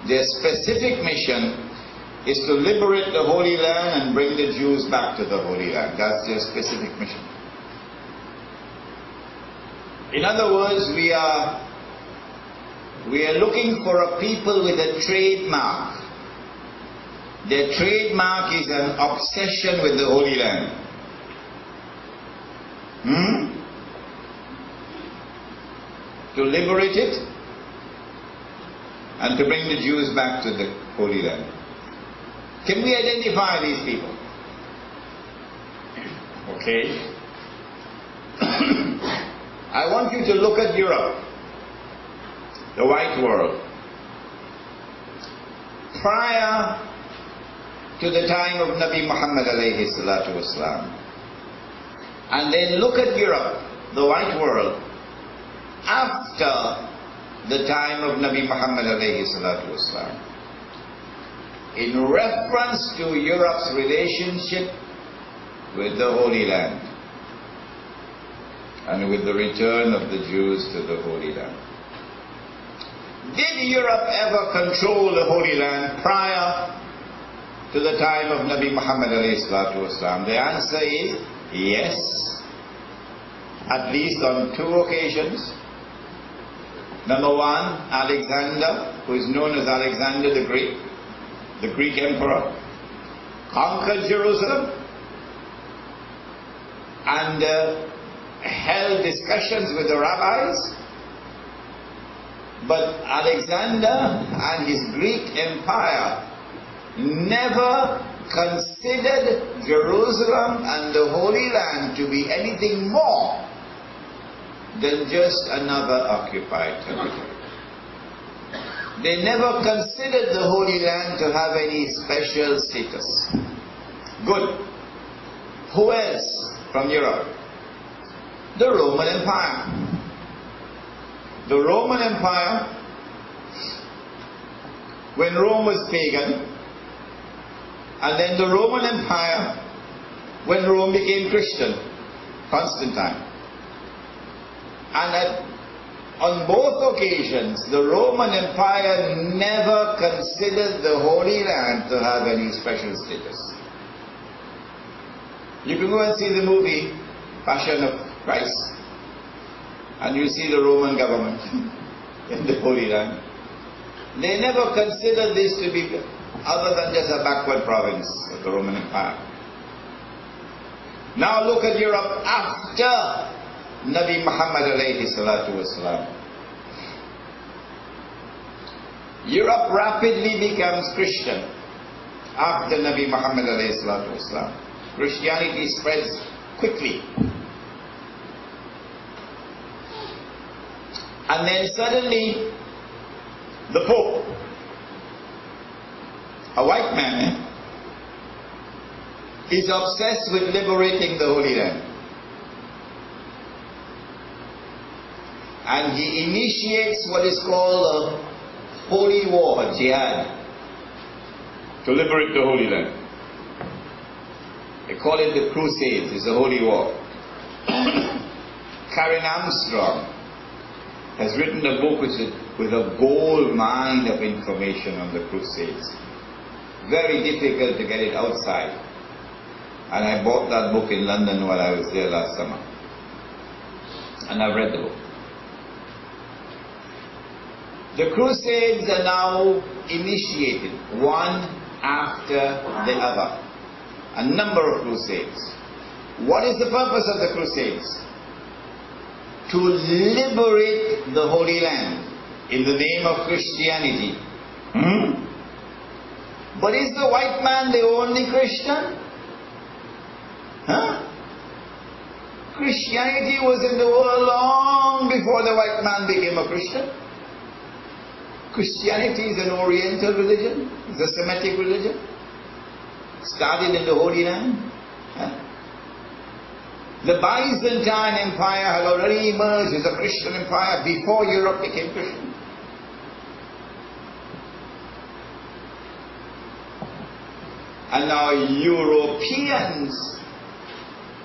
C: Their specific mission is to liberate the Holy Land and bring the Jews back to the Holy Land. That's their specific mission. In other words, we are looking for a people with a trademark. Their trademark is an obsession with the Holy Land. To liberate it and to bring the Jews back to the Holy Land. Can we identify these people? Okay. I want you to look at Europe, the white world. Prior to the time of Nabi Muhammad alayhi salatu wasalam. And then look at Europe, the white world, after the time of Nabi Muhammad alayhi salatu wasalam. In reference to Europe's relationship with the Holy Land and with the return of the Jews to the Holy Land. Did Europe ever control the Holy Land prior to the time of Nabi Muhammad alayhi salatu wasalam? The answer is yes, at least on 2 occasions. Number one, Alexander, who is known as Alexander the Greek emperor, conquered Jerusalem and held discussions with the rabbis. But Alexander and his Greek empire never considered Jerusalem and the Holy Land to be anything more than just another occupied territory. They never considered the Holy Land to have any special status. Good. Who else from Europe? The Roman Empire. The Roman Empire, when Rome was pagan, and then the Roman Empire, when Rome became Christian, Constantine. And on both occasions, the Roman Empire never considered the Holy Land to have any special status. You can go and see the movie Passion of Christ, and you see the Roman government in the Holy Land. They never considered this to be other than just a backward province of the Roman Empire. Now look at Europe after Nabi Muhammad alayhi salatu wasalam. Europe rapidly becomes Christian after Nabi Muhammad alayhi salatu wasalam. Christianity spreads quickly. And then suddenly, the Pope, a white man, is obsessed with liberating the Holy Land. And he initiates what is called a holy war, jihad, to liberate the Holy Land. They call it the Crusades. It's a holy war. Karen Armstrong has written a book with a gold mine of information on the Crusades. Very difficult to get it outside. And I bought that book in London while I was there last summer. And I've read the book. The Crusades are now initiated, one after the other. A number of Crusades. What is the purpose of the Crusades? To liberate the Holy Land in the name of Christianity. But is the white man the only Christian? Christianity was in the world long before the white man became a Christian. Christianity is an Oriental religion. It's a Semitic religion. Started in the Holy Land. The Byzantine Empire had already emerged as a Christian empire before Europe became Christian. And now Europeans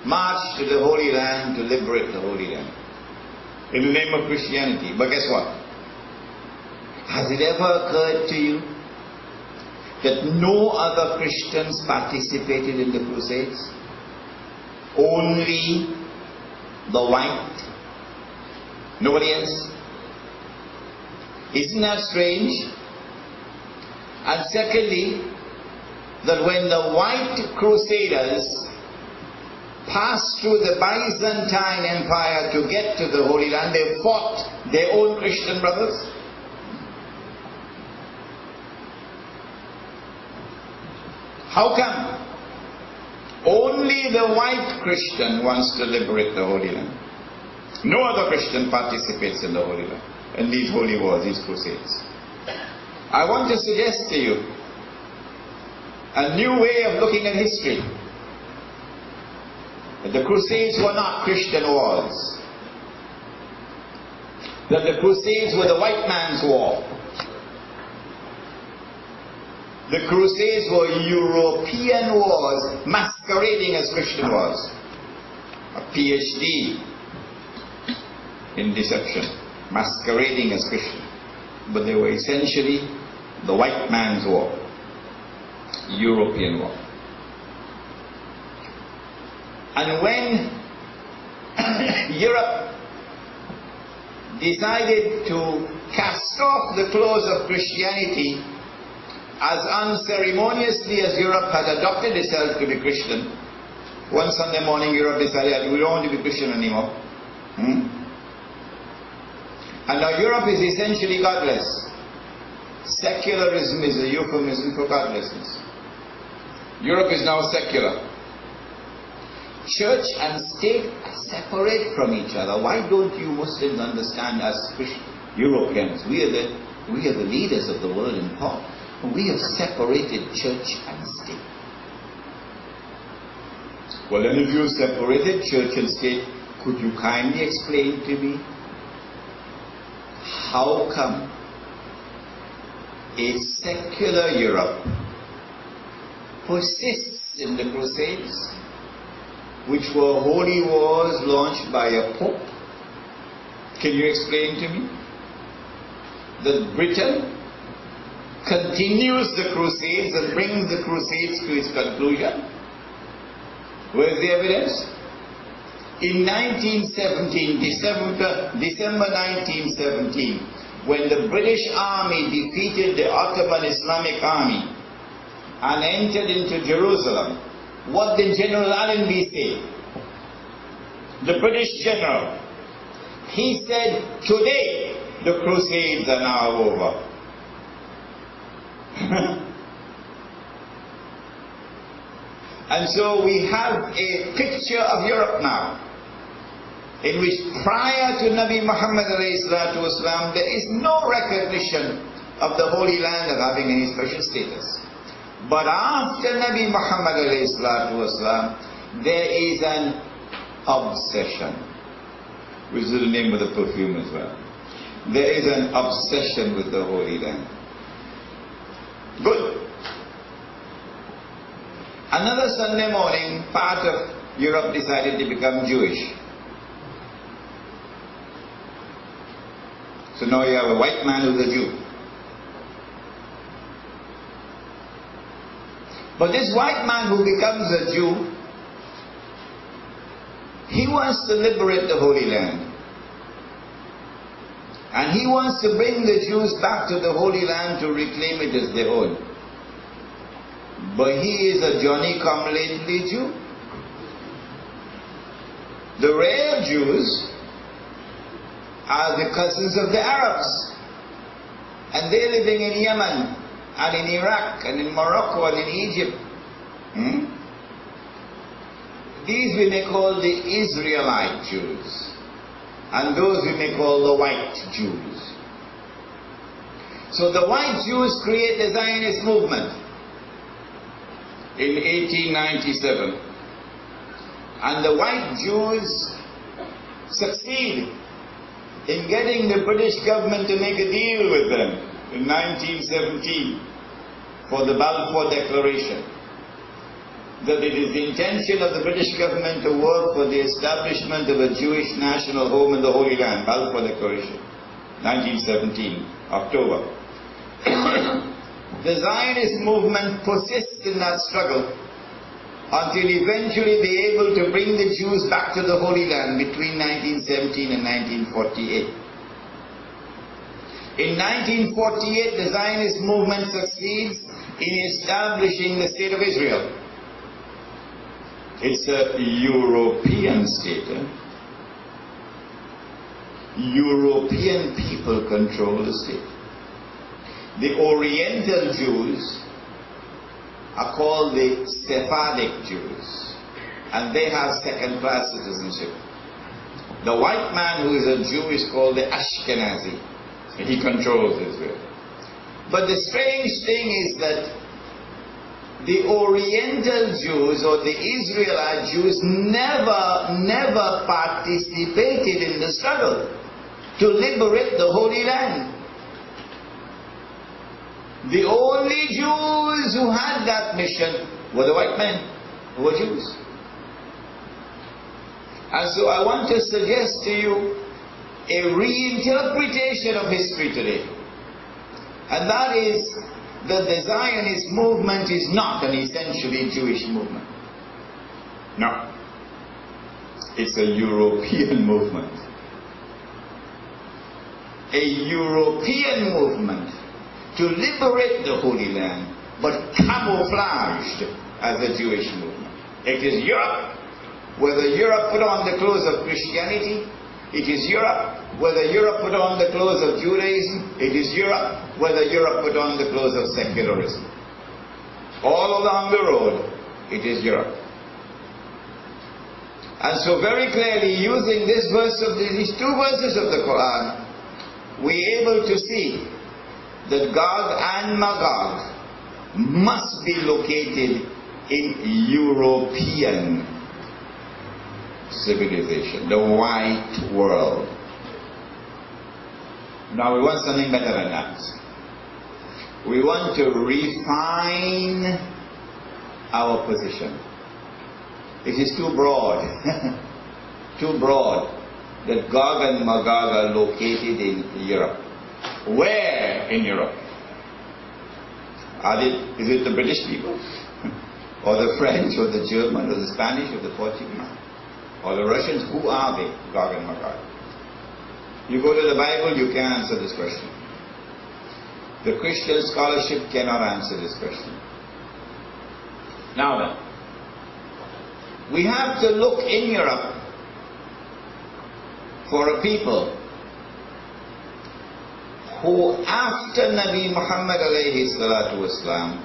C: march to the Holy Land to liberate the Holy Land in the name of Christianity. But guess what? Has it ever occurred to you that no other Christians participated in the Crusades? Only the white? Nobody else? Isn't that strange? And secondly, that when the white crusaders passed through the Byzantine Empire to get to the Holy Land, they fought their own Christian brothers. How come? Only the white Christian wants to liberate the Holy Land. No other Christian participates in the Holy Land, in these holy wars, these crusades. I want to suggest to you a new way of looking at history. That the crusades were not Christian wars. That the crusades were the white man's war. The crusades were European wars masquerading as Christian wars. A PhD in deception, masquerading as Christian. But they were essentially the white man's war, European war. And when Europe decided to cast off the clothes of Christianity, as unceremoniously as Europe had adopted itself to be Christian, one Sunday morning Europe decided we don't want to be Christian anymore. And now Europe is essentially godless. Secularism is a euphemism for godlessness. Europe is now secular. Church and state are separate from each other. Why don't you Muslims understand as Europeans? We are the leaders of the world in thought. We have separated church and state. Well, then if you separated church and state, could you kindly explain to me how come a secular Europe persists in the Crusades, which were holy wars launched by a pope? Can you explain to me that Britain continues the Crusades and brings the Crusades to its conclusion? Where's the evidence? In 1917, December 1917, when the British Army defeated the Ottoman Islamic Army and entered into Jerusalem, what did General Allenby say? The British general. He said, today the Crusades are now over. And so we have a picture of Europe now, in which prior to Nabi Muhammad ﷺ, there is no recognition of the Holy Land as having any special status. But after Nabi Muhammad ﷺ, there is an obsession, which is the name of the perfume as well. There is an obsession with the Holy Land. Good. Another Sunday morning, part of Europe decided to become Jewish. So now you have a white man who's a Jew. But this white man who becomes a Jew, he wants to liberate the Holy Land. And he wants to bring the Jews back to the Holy Land to reclaim it as their own. But he is a Johnny-come-lately Jew. The real Jews are the cousins of the Arabs. And they're living in Yemen, and in Iraq, and in Morocco, and in Egypt. These we may call the Israelite Jews. And those we may call the white Jews. So the white Jews create the Zionist movement in 1897. And the white Jews succeed in getting the British government to make a deal with them in 1917 for the Balfour Declaration. that it is the intention of the British government to work for the establishment of a Jewish national home in the Holy Land, Balfour Declaration, 1917, October. The Zionist movement persists in that struggle until eventually they are able to bring the Jews back to the Holy Land between 1917 and 1948. In 1948, the Zionist movement succeeds in establishing the State of Israel. It's a European state. European people control the state. The Oriental Jews are called the Sephardic Jews, and they have second-class citizenship. The white man who is a Jew is called the Ashkenazi, and he controls Israel. But the strange thing is that the Oriental Jews or the Israelite Jews never participated in the struggle to liberate the Holy Land. The only Jews who had that mission were the white men who were Jews. And so I want to suggest to you a reinterpretation of history today. And that is that the Zionist movement is not an essentially Jewish movement. No. It's a European movement. A European movement to liberate the Holy Land, but camouflaged as a Jewish movement. It is Europe, whether Europe put on the clothes of Christianity. It is Europe, whether Europe put on the clothes of Judaism. It is Europe, whether Europe put on the clothes of secularism. All along the road, it is Europe. And so very clearly, using this verse of these two verses of the Quran, we are able to see that Gog and Magog must be located in European civilization, the white world. Now we want something better than that. We want to refine our position. It is too broad, too broad, that Gog and Magog are located in Europe. Where in Europe? Is it the British people? Or the French, or the German, or the Spanish, or the Portuguese? Or the Russians? Who are they, Gog and Magog? You go to the Bible, you can't answer this question. The Christian scholarship cannot answer this question. Now then, we have to look in Europe for a people who, after Nabi Muhammad alayhi salatu wasalam,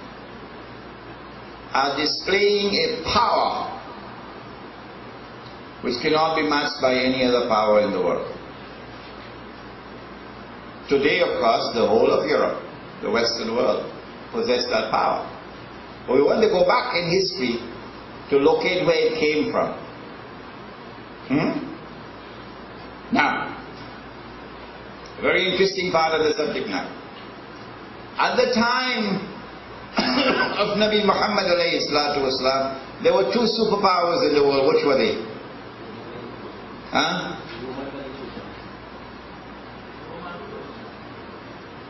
C: are displaying a power which cannot be matched by any other power in the world. Today, of course, the whole of Europe, the Western world, possess that power. But we want to go back in history to locate where it came from. Now, a very interesting part of the subject now. At the time of Nabi Muhammad alayhi salatu wasalam, there were two superpowers in the world. Which were they?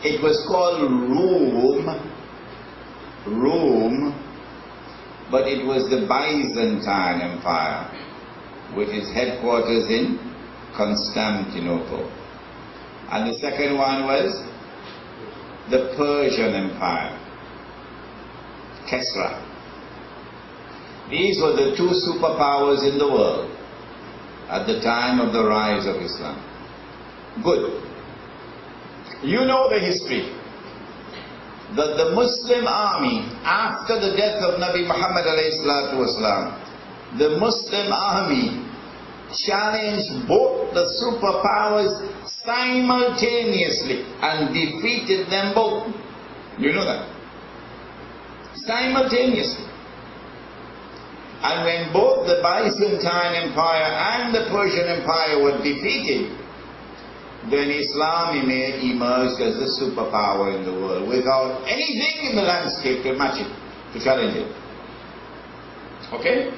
C: It was called Rome, but it was the Byzantine Empire, with its headquarters in Constantinople. And the second one was the Persian Empire, Kesra. These were the two superpowers in the world at the time of the rise of Islam. Good. You know the history that the Muslim army, after the death of Nabi Muhammad alayhi salatu wasalam, the Muslim army challenged both the superpowers simultaneously and defeated them both. You know that? Simultaneously. And when both the Byzantine Empire and the Persian Empire were defeated, then Islam emerged as the superpower in the world without anything in the landscape to match it, to challenge it. Okay?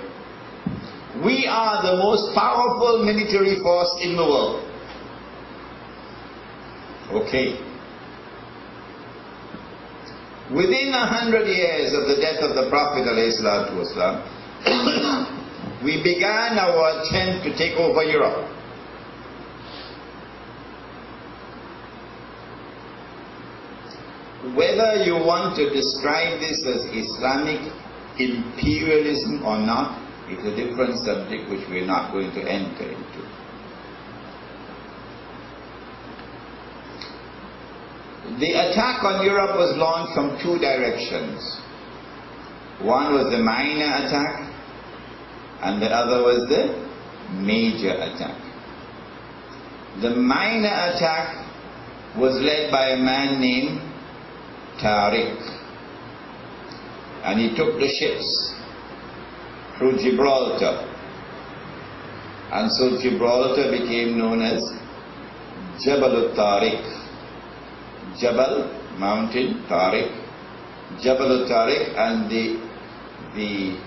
C: We are the most powerful military force in the world. Okay. Within 100 years of the death of the Prophet ﷺ, we began our attempt to take over Europe. Whether you want to describe this as Islamic imperialism or not, is a different subject which we are not going to enter into. The attack on Europe was launched from two directions. One was the minor attack, and the other was the major attack. The minor attack was led by a man named Tariq, and he took the ships through Gibraltar, and so Gibraltar became known as Jabal al-Tariq. Jabal, mountain, Tariq, Jabal al-Tariq, and the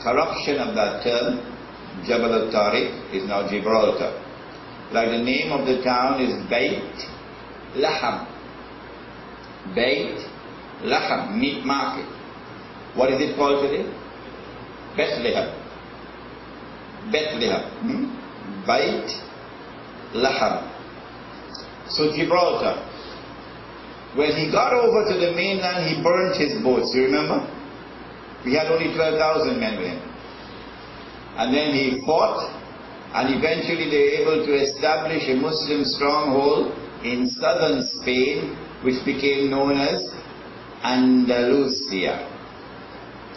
C: corruption of that term, Jabal al-Tariq, is now Gibraltar. Like the name of the town is Beit Laham. Beit Laham, meat market. What is it called today? Bethlehem. Bethlehem. Beit Laham. So Gibraltar. When he got over to the mainland, he burnt his boats. You remember? We had only 12,000 men with him. And then he fought, and eventually they were able to establish a Muslim stronghold in southern Spain, which became known as Andalusia.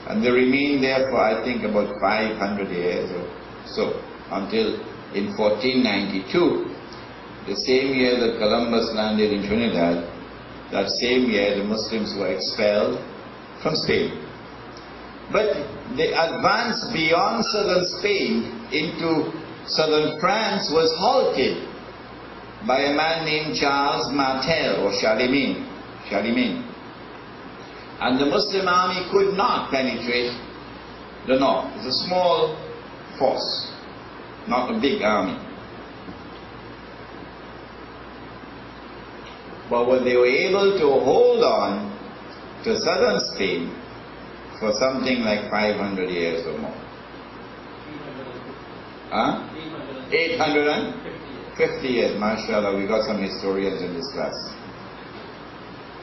C: And they remained there for, I think, about 500 years or so, until in 1492, the same year that Columbus landed in Trinidad, that same year the Muslims were expelled from Spain. But the advance beyond southern Spain into southern France was halted by a man named Charles Martel or Charlemagne. And the Muslim army could not penetrate the north. It's a small force, not a big army. But when they were able to hold on to southern Spain for something like 500 years or more. 850 years, mashallah, we got some historians in this class.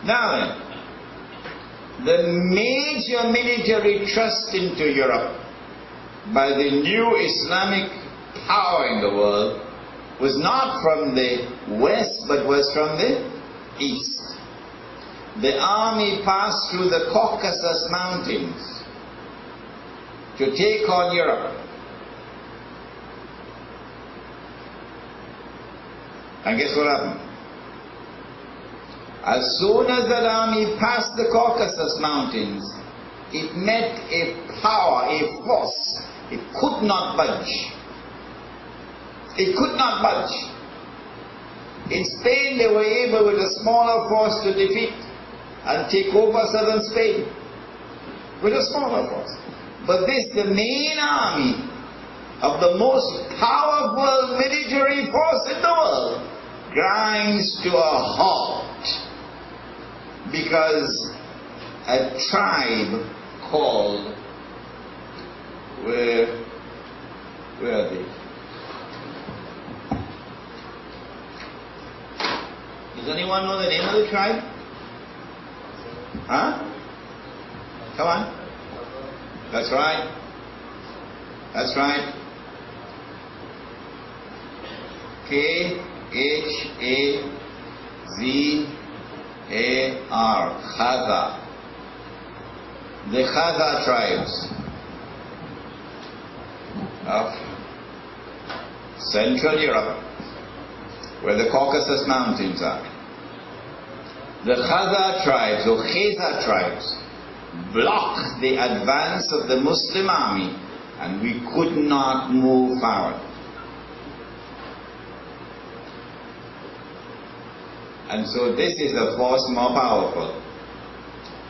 C: Now then, the major military thrust into Europe by the new Islamic power in the world was not from the west, but was from the east. The army passed through the Caucasus Mountains to take on Europe. And guess what happened? As soon as that army passed the Caucasus Mountains, it met a power, a force. It could not budge. It could not budge. In Spain, they were able with a smaller force to defeat and take over southern Spain with a smaller force. But this, the main army of the most powerful military force in the world, grinds to a halt because a tribe called, where are they? Does anyone know the name of the tribe? Huh? Come on. That's right. That's right. Khazar. Khazar. The Khazar tribes of Central Europe, where the Caucasus Mountains are. The Khazar tribes, or Khazar tribes, blocked the advance of the Muslim army, and we could not move forward. And so this is a force more powerful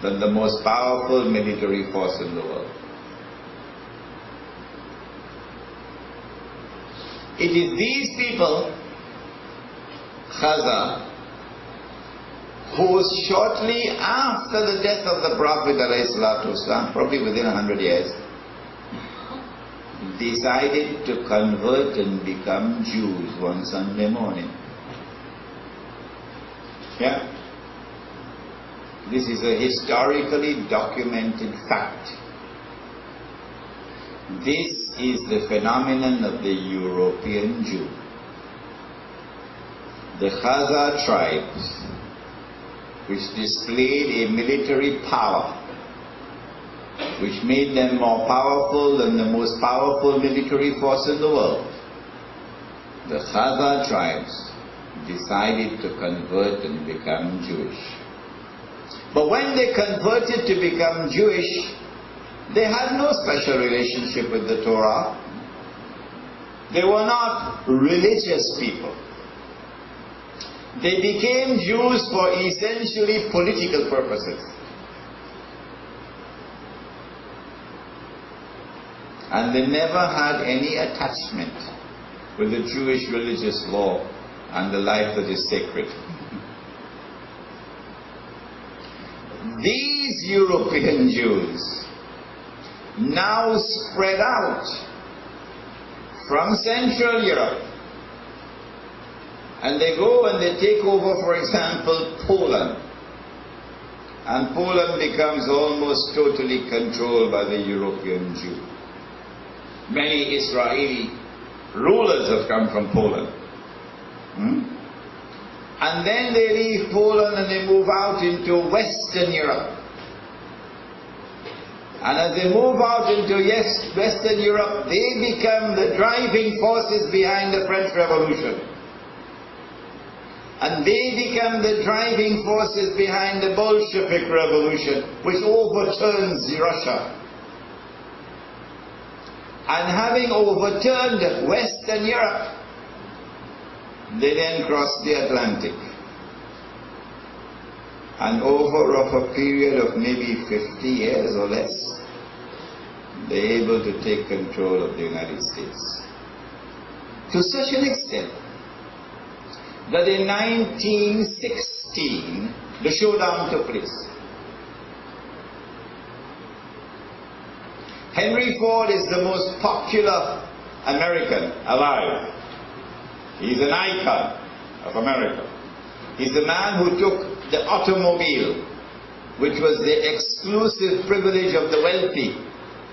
C: than the most powerful military force in the world. It is these people, Khazar, who shortly after the death of the Prophet ﷺ, probably within 100 years, decided to convert and become Jews one Sunday morning. Yeah? This is a historically documented fact. This is the phenomenon of the European Jew. The Khazar tribes, which displayed a military power, which made them more powerful than the most powerful military force in the world. The Khazar tribes decided to convert and become Jewish. But when they converted to become Jewish, they had no special relationship with the Torah. They were not religious people. They became Jews for essentially political purposes. And they never had any attachment with the Jewish religious law and the life that is sacred. These European Jews now spread out from Central Europe, and they go and they take over, for example, Poland, and Poland becomes almost totally controlled by the European Jew. Many Israeli rulers have come from Poland. And then they leave Poland and they move out into Western Europe. And as they move out into Western Europe, they become the driving forces behind the French Revolution. And they become the driving forces behind the Bolshevik Revolution, which overturns Russia. And having overturned Western Europe, they then cross the Atlantic. And over a period of maybe 50 years or less, they're able to take control of the United States. To such an extent that in 1916, the showdown took place. Henry Ford is the most popular American alive. He's an icon of America. He's the man who took the automobile, which was the exclusive privilege of the wealthy.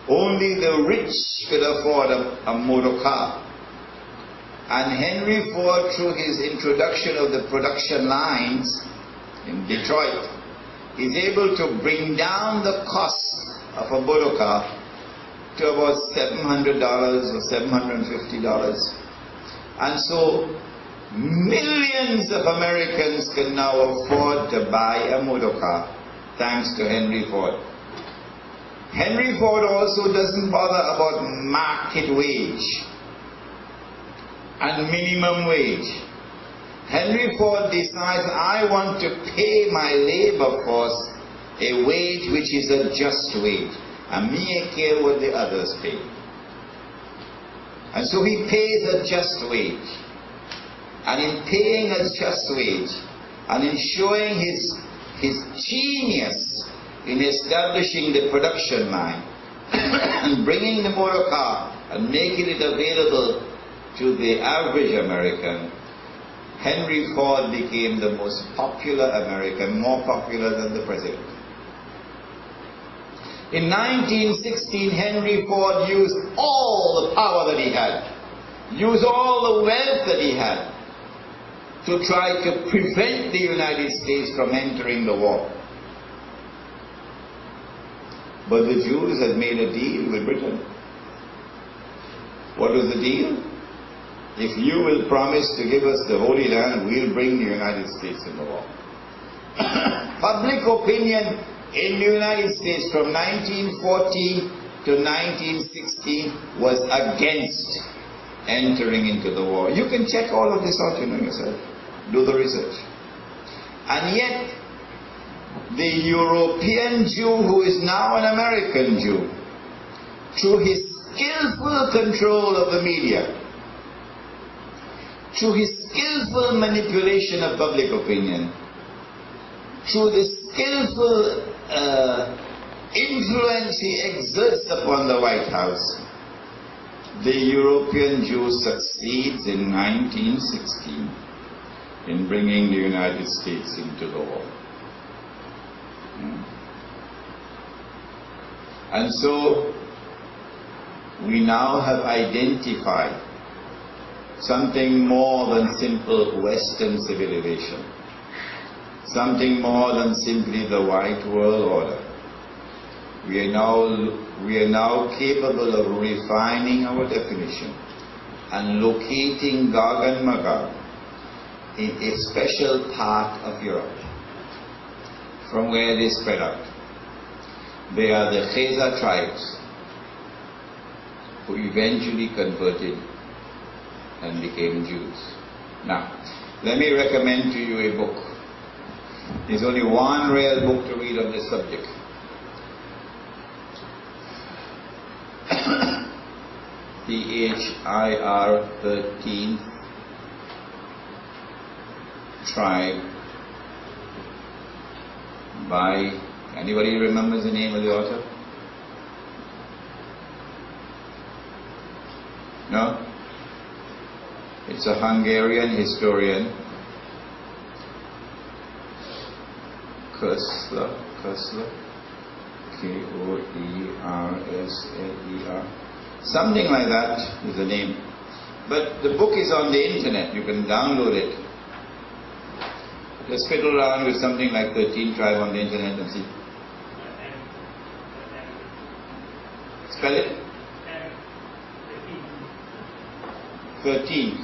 C: Only the rich could afford a motor car. And Henry Ford, through his introduction of the production lines in Detroit, is able to bring down the cost of a motor car to about $700 or $750. And so millions of Americans can now afford to buy a motor car thanks to Henry Ford. Henry Ford also doesn't bother about market wage and minimum wage. Henry Ford decides, I want to pay my labor force a wage which is a just wage, and me care what the others pay. And so he pays a just wage. And in paying a just wage, and in showing his genius in establishing the production line, and bringing the motor car and making it available to the average American, Henry Ford became the most popular American, more popular than the president. In 1916, Henry Ford used all the power that he had, used all the wealth that he had, to try to prevent the United States from entering the war. But the Jews had made a deal with Britain. What was the deal? If you will promise to give us the Holy Land, we'll bring the United States in the war. Public opinion in the United States from 1914 to 1916 was against entering into the war. You can check all of this out, yourself. Do the research. And yet, the European Jew, who is now an American Jew, through his skillful control of the media, through his skillful manipulation of public opinion, through the skillful influence he exerts upon the White House, the European Jew succeeds in 1916 in bringing the United States into the war. And so we now have identified something more than simple Western civilization, something more than simply the white world order. We are now capable of refining our definition and locating Gog and Magog in a special part of Europe from where they spread out. They are the Khazar tribes who eventually converted and became Jews. Now, let me recommend to you a book. There's only one real book to read on this subject. PHIR 13th Tribe by, anybody remembers the name of the author? No? It's a Hungarian historian, Kersler, Kersler, something like that is the name. But the book is on the internet, you can download it. Just fiddle around with something like 13 Tribe on the internet and see. Spell it? 13.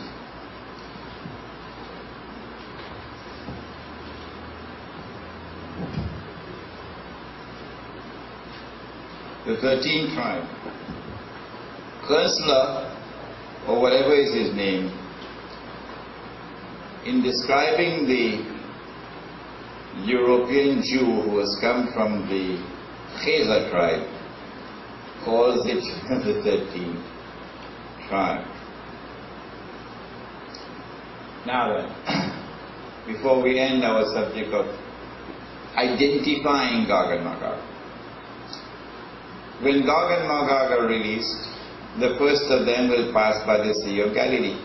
C: The 13th tribe. Kersler, or whatever is his name, in describing the European Jew who has come from the Khazar tribe, calls it the 13th tribe. Now then, before we end our subject of identifying Gog and Magog, when Gog and Magog are released, the first of them will pass by the Sea of Galilee.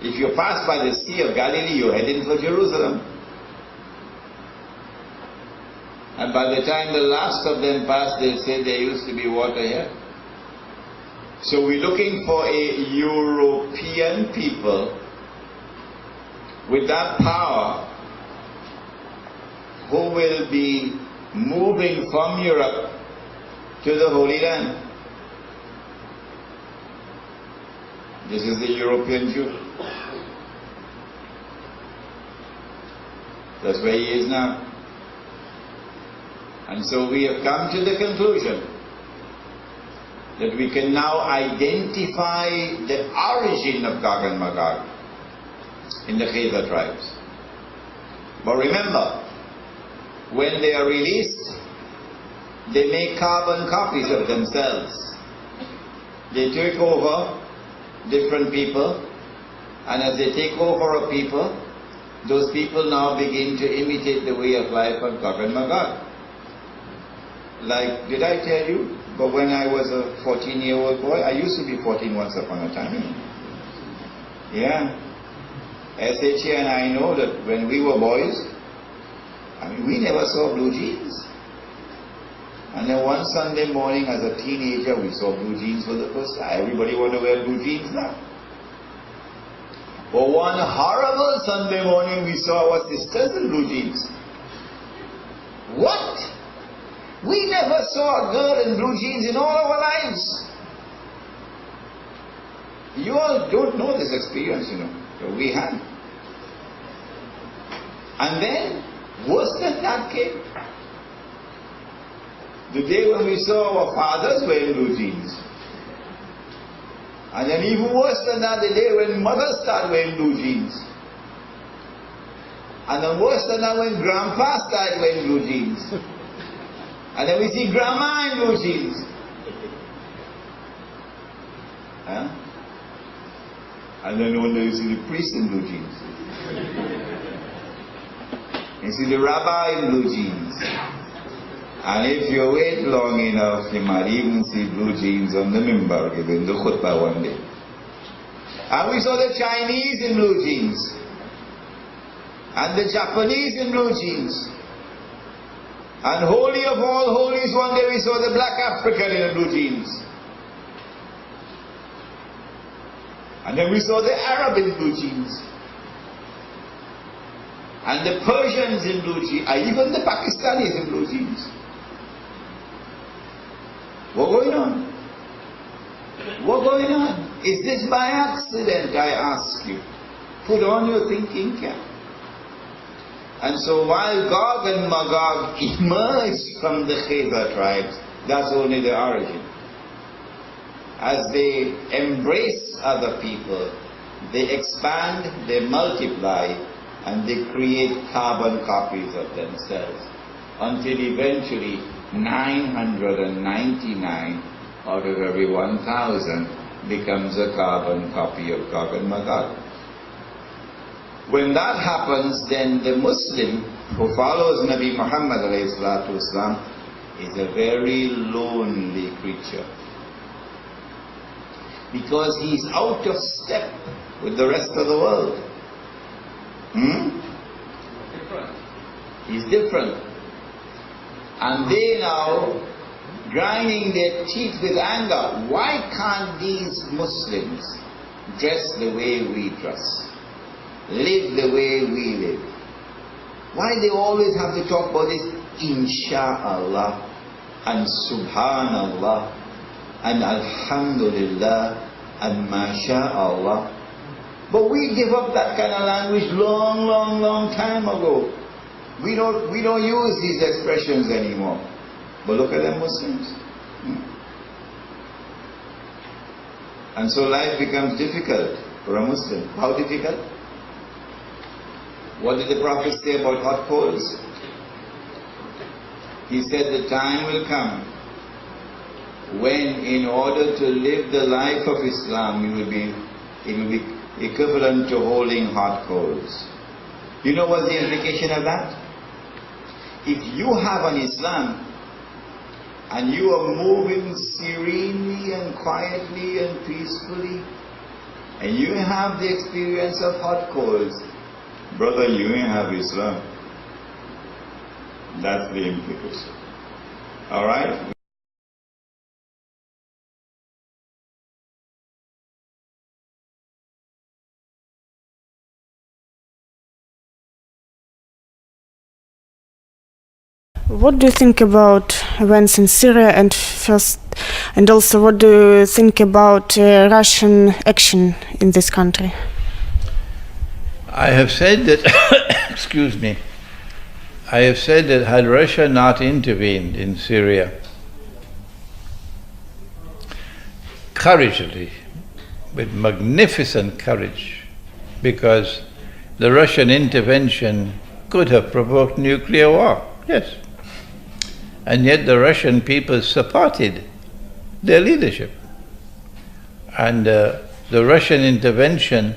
C: If you pass by the Sea of Galilee, you're heading for Jerusalem. And by the time the last of them pass, they'll say there used to be water here. So we're looking for a European people with that power who will be moving from Europe to the Holy Land. This is the European Jew. That's where he is now. And so we have come to the conclusion that we can now identify the origin of Gog and Magog in the Khazar tribes. But remember, when they are released, they make carbon copies of themselves. They take over different people, and as they take over a people, those people now begin to imitate the way of life of Gog and Magog. Like, did I tell you? But when I was a 14-year-old boy, I used to be 14 once upon a time. Yeah. SHA and I know that when we were boys, we never saw blue jeans. And then one Sunday morning as a teenager, we saw blue jeans for the first time. Everybody want to wear blue jeans now. But one horrible Sunday morning, we saw our sisters in blue jeans. What? We never saw a girl in blue jeans in all our lives. You all don't know this experience, that we had. And then, worse than that came. The day when we saw our fathers wearing blue jeans. And then even worse than that, the day when mothers started wearing blue jeans. And then worse than that, when grandpa started wearing blue jeans. And then we see grandma in blue jeans. Huh? And then one day you see the priest in blue jeans. You see the rabbi in blue jeans. And if you wait long enough, you might even see blue jeans on the mimbar giving the khutbah one day. And we saw the Chinese in blue jeans. And the Japanese in blue jeans. And holy of all holies, one day we saw the black African in blue jeans. And then we saw the Arab in blue jeans. And the Persians in blue jeans. And even the Pakistanis in blue jeans. What's going on? What's going on? Is this by accident, I ask you? Put on your thinking cap. And so while Gog and Magog emerged from the Khazar tribes, that's only the origin. As they embrace other people, they expand, they multiply, and they create carbon copies of themselves, until eventually 999 out of every 1,000 becomes a carbon copy of Gog and Magog. When that happens, then the Muslim who follows Nabi Muhammad ﷺ is a very lonely creature, because he's out of step with the rest of the world. He's different. And they now grinding their teeth with anger. Why can't these Muslims dress the way we dress? Live the way we live? Why they always have to talk about this Insha'Allah and Subhanallah and Alhamdulillah and MashaAllah? But we give up that kind of language long time ago. We don't use these expressions anymore. But look at them Muslims. And so life becomes difficult for a Muslim. How difficult? What did the Prophet say about hot coals? He said the time will come when, in order to live the life of Islam, it will be equivalent to holding hot coals. You know what's the implication of that? If you have an Islam and you are moving serenely and quietly and peacefully, and you have the experience of hot coals, brother, you ain't have Islam. That's the implication. Alright?
D: What do you think about events in Syria, and also what do you think about Russian action in this country?
B: I have said that, excuse me, I have said that had Russia not intervened in Syria courageously, with magnificent courage, because the Russian intervention could have provoked nuclear war, yes. And yet the Russian people supported their leadership. And the Russian intervention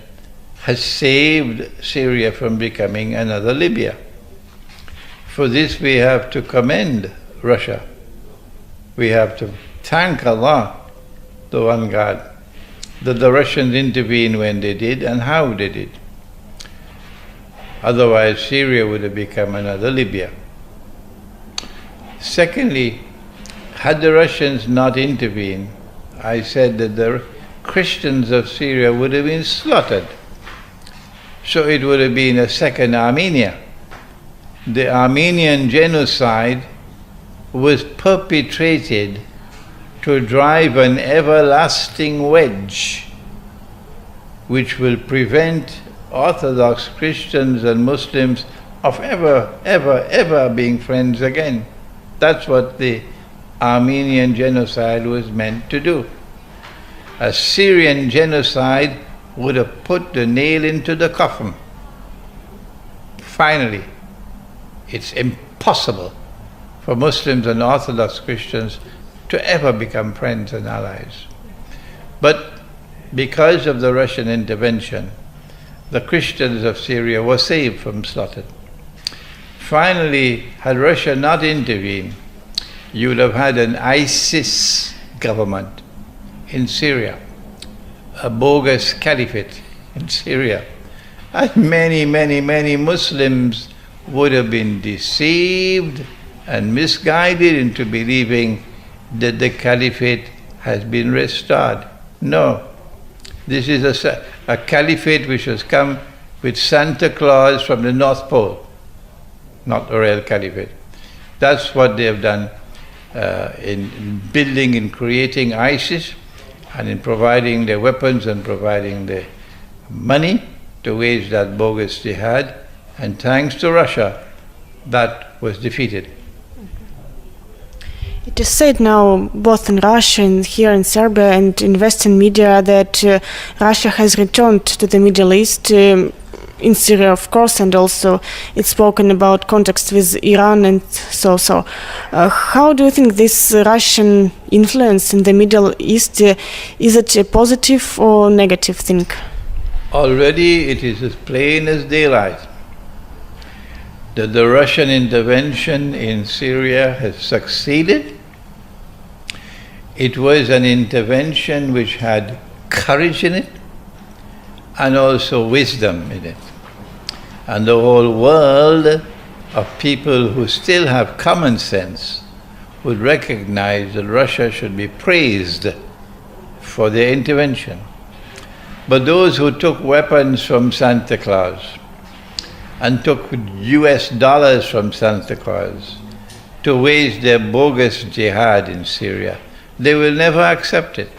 B: has saved Syria from becoming another Libya. For this we have to commend Russia. We have to thank Allah, the one God, that the Russians intervened when they did and how they did. Otherwise Syria would have become another Libya. Secondly, had the Russians not intervened, I said that the Christians of Syria would have been slaughtered. So it would have been a second Armenia. The Armenian genocide was perpetrated to drive an everlasting wedge which will prevent Orthodox Christians and Muslims of ever being friends again. That's what the Armenian genocide was meant to do. A Syrian genocide would have put the nail into the coffin. Finally, it's impossible for Muslims and Orthodox Christians to ever become friends and allies. But because of the Russian intervention, the Christians of Syria were saved from slaughter. Finally, had Russia not intervened, you would have had an ISIS government in Syria, a bogus caliphate in Syria. And many Muslims would have been deceived and misguided into believing that the caliphate has been restored. No. This is a caliphate which has come with Santa Claus from the North Pole, not a real caliphate. That's what they have done in building and creating ISIS, and in providing the weapons and providing the money to wage that bogus jihad. And thanks to Russia, that was defeated.
D: It is said now, both in Russia and here in Serbia and in Western media, that Russia has returned to the Middle East, in Syria, of course, and also it's spoken about context with Iran and so. How do you think this Russian influence in the Middle East, is it a positive or negative thing?
B: Already it is as plain as daylight that the Russian intervention in Syria has succeeded. It was an intervention which had courage in it and also wisdom in it. And the whole world of people who still have common sense would recognize that Russia should be praised for their intervention. But those who took weapons from Santa Claus and took US dollars from Santa Claus to wage their bogus jihad in Syria, they will never accept it.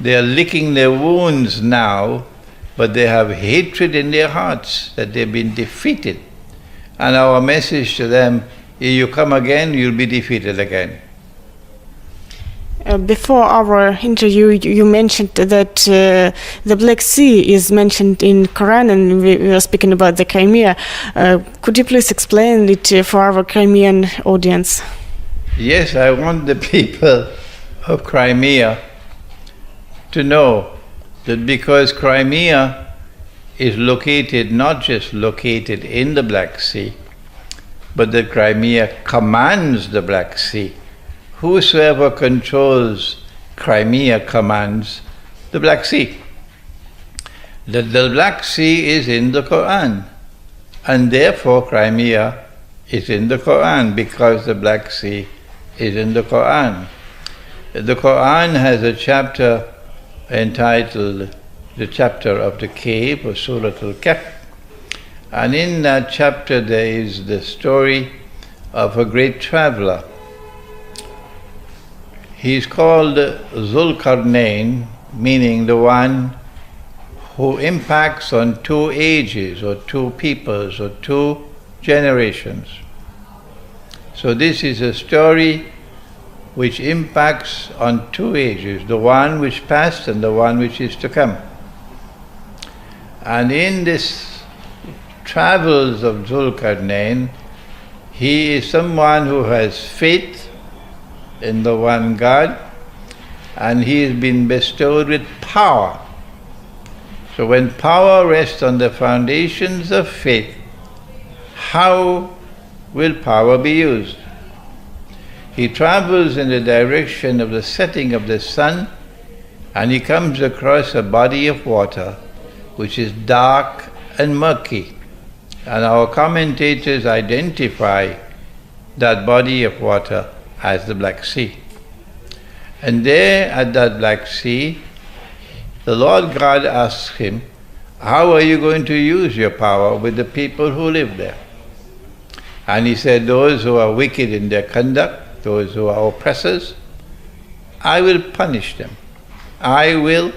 B: They are licking their wounds now, but they have hatred in their hearts that they've been defeated. And our message to them, if you come again, you'll be defeated again.
D: Before our interview, you mentioned that the Black Sea is mentioned in Quran, and we were speaking about the Crimea. Could you please explain it for our Crimean audience?
B: Yes, I want the people of Crimea to know that because Crimea is located, not just located in the Black Sea, but that Crimea commands the Black Sea. Whosoever controls Crimea commands the Black Sea. That the Black Sea is in the Quran, and therefore Crimea is in the Quran because the Black Sea is in the Quran. The Quran has a chapter entitled the chapter of the cave, or Surah Al-Kahf, and in that chapter there is the story of a great traveler. He is called Zulkarnain, meaning the one who impacts on two ages, or two peoples, or two generations. So this is a story which impacts on two ages, the one which passed and the one which is to come. And in this travels of Zulkarnain, he is someone who has faith in the one God, and he has been bestowed with power. So when power rests on the foundations of faith, how will power be used? He travels in the direction of the setting of the sun, and he comes across a body of water which is dark and murky. And our commentators identify that body of water as the Black Sea. And there at that Black Sea, the Lord God asks him, how are you going to use your power with the people who live there? And he said, those who are wicked in their conduct, those who are oppressors, I will punish them. I will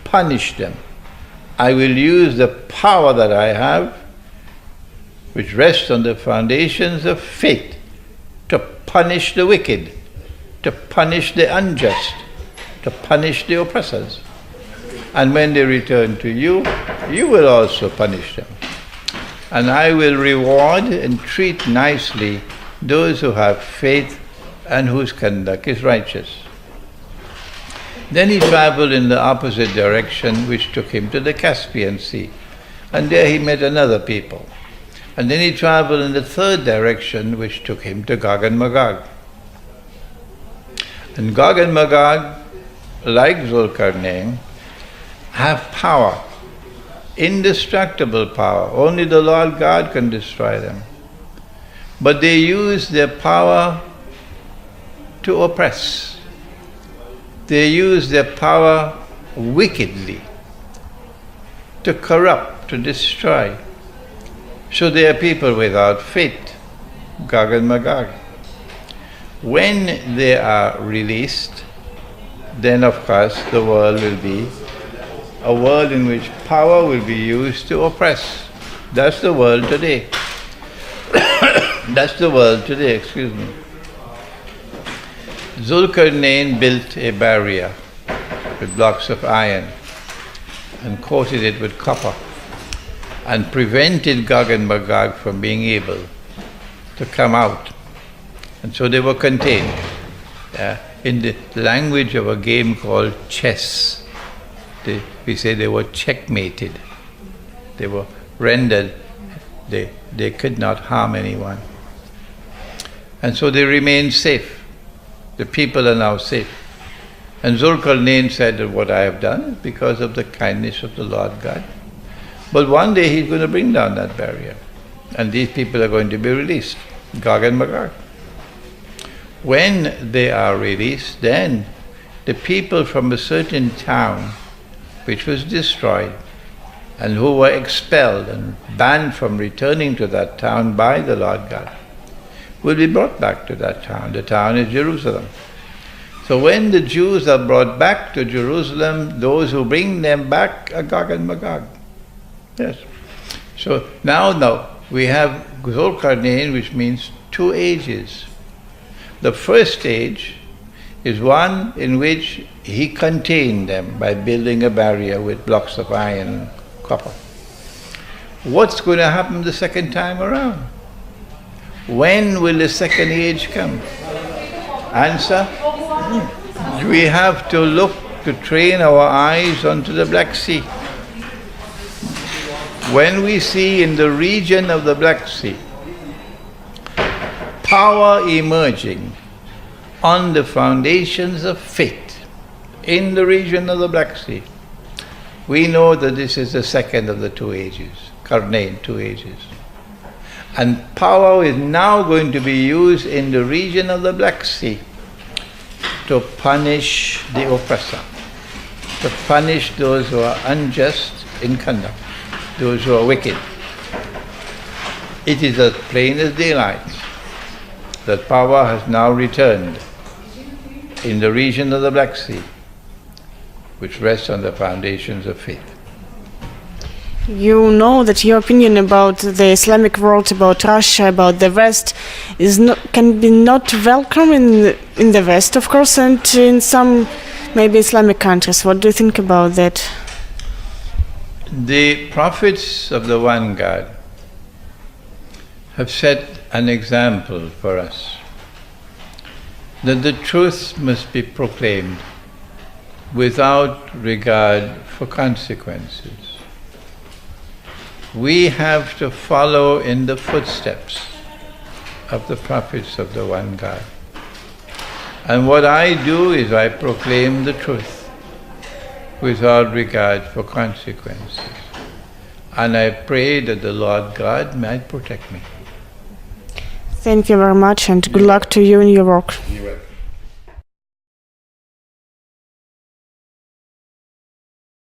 B: punish them. I will use the power that I have, which rests on the foundations of faith, to punish the wicked, to punish the unjust, to punish the oppressors. And when they return to you, you will also punish them. And I will reward and treat nicely those who have faith and whose conduct is righteous. Then he traveled in the opposite direction, which took him to the Caspian Sea. And there he met another people. And then he traveled in the third direction, which took him to Gog and Magog. And Gog and Magog, like Zulkarnain, have power, indestructible power. Only the Lord God can destroy them. But they use their power to oppress. They use their power wickedly, to corrupt, to destroy. So they are people without faith, Gog and Magog. When they are released, then of course the world will be a world in which power will be used to oppress. That's the world today. That's the world today, excuse me. Zulkarnain built a barrier with blocks of iron and coated it with copper and prevented Gog and Magog from being able to come out. And so they were contained. In the language of a game called chess, we say they were checkmated. They were rendered, they could not harm anyone. And so they remained safe. The people are now safe. And Zulkarnain said that what I have done is because of the kindness of the Lord God. But one day he's going to bring down that barrier. And these people are going to be released, Gog and Magog. When they are released, then the people from a certain town which was destroyed and who were expelled and banned from returning to that town by the Lord God will be brought back to that town. The town is Jerusalem. So when the Jews are brought back to Jerusalem, those who bring them back are Gog and Magog. Yes. So now we have Zulkarnain, which means 2 ages. The first age is one in which he contained them by building a barrier with blocks of iron and copper. What's going to happen the second time around? When will the second age come? Answer? We have to look to train our eyes onto the Black Sea. When we see in the region of the Black Sea power emerging on the foundations of faith in the region of the Black Sea, we know that this is the second of the 2 ages, Karnain, 2 ages. And power is now going to be used in the region of the Black Sea to punish the oppressor, to punish those who are unjust in conduct, those who are wicked. It is as plain as daylight that power has now returned in the region of the Black Sea, which rests on the foundations of faith.
D: You know that your opinion about the Islamic world, about Russia, about the West, can be not welcome in the West, of course, and in some maybe Islamic countries. What do you think about that?
B: The prophets of the One God have set an example for us that the truth must be proclaimed without regard for consequences. We have to follow in the footsteps of the prophets of the One God. And what I do is I proclaim the truth without regard for consequences. And I pray that the Lord God might protect me.
D: Thank you very much and good luck to you in your work.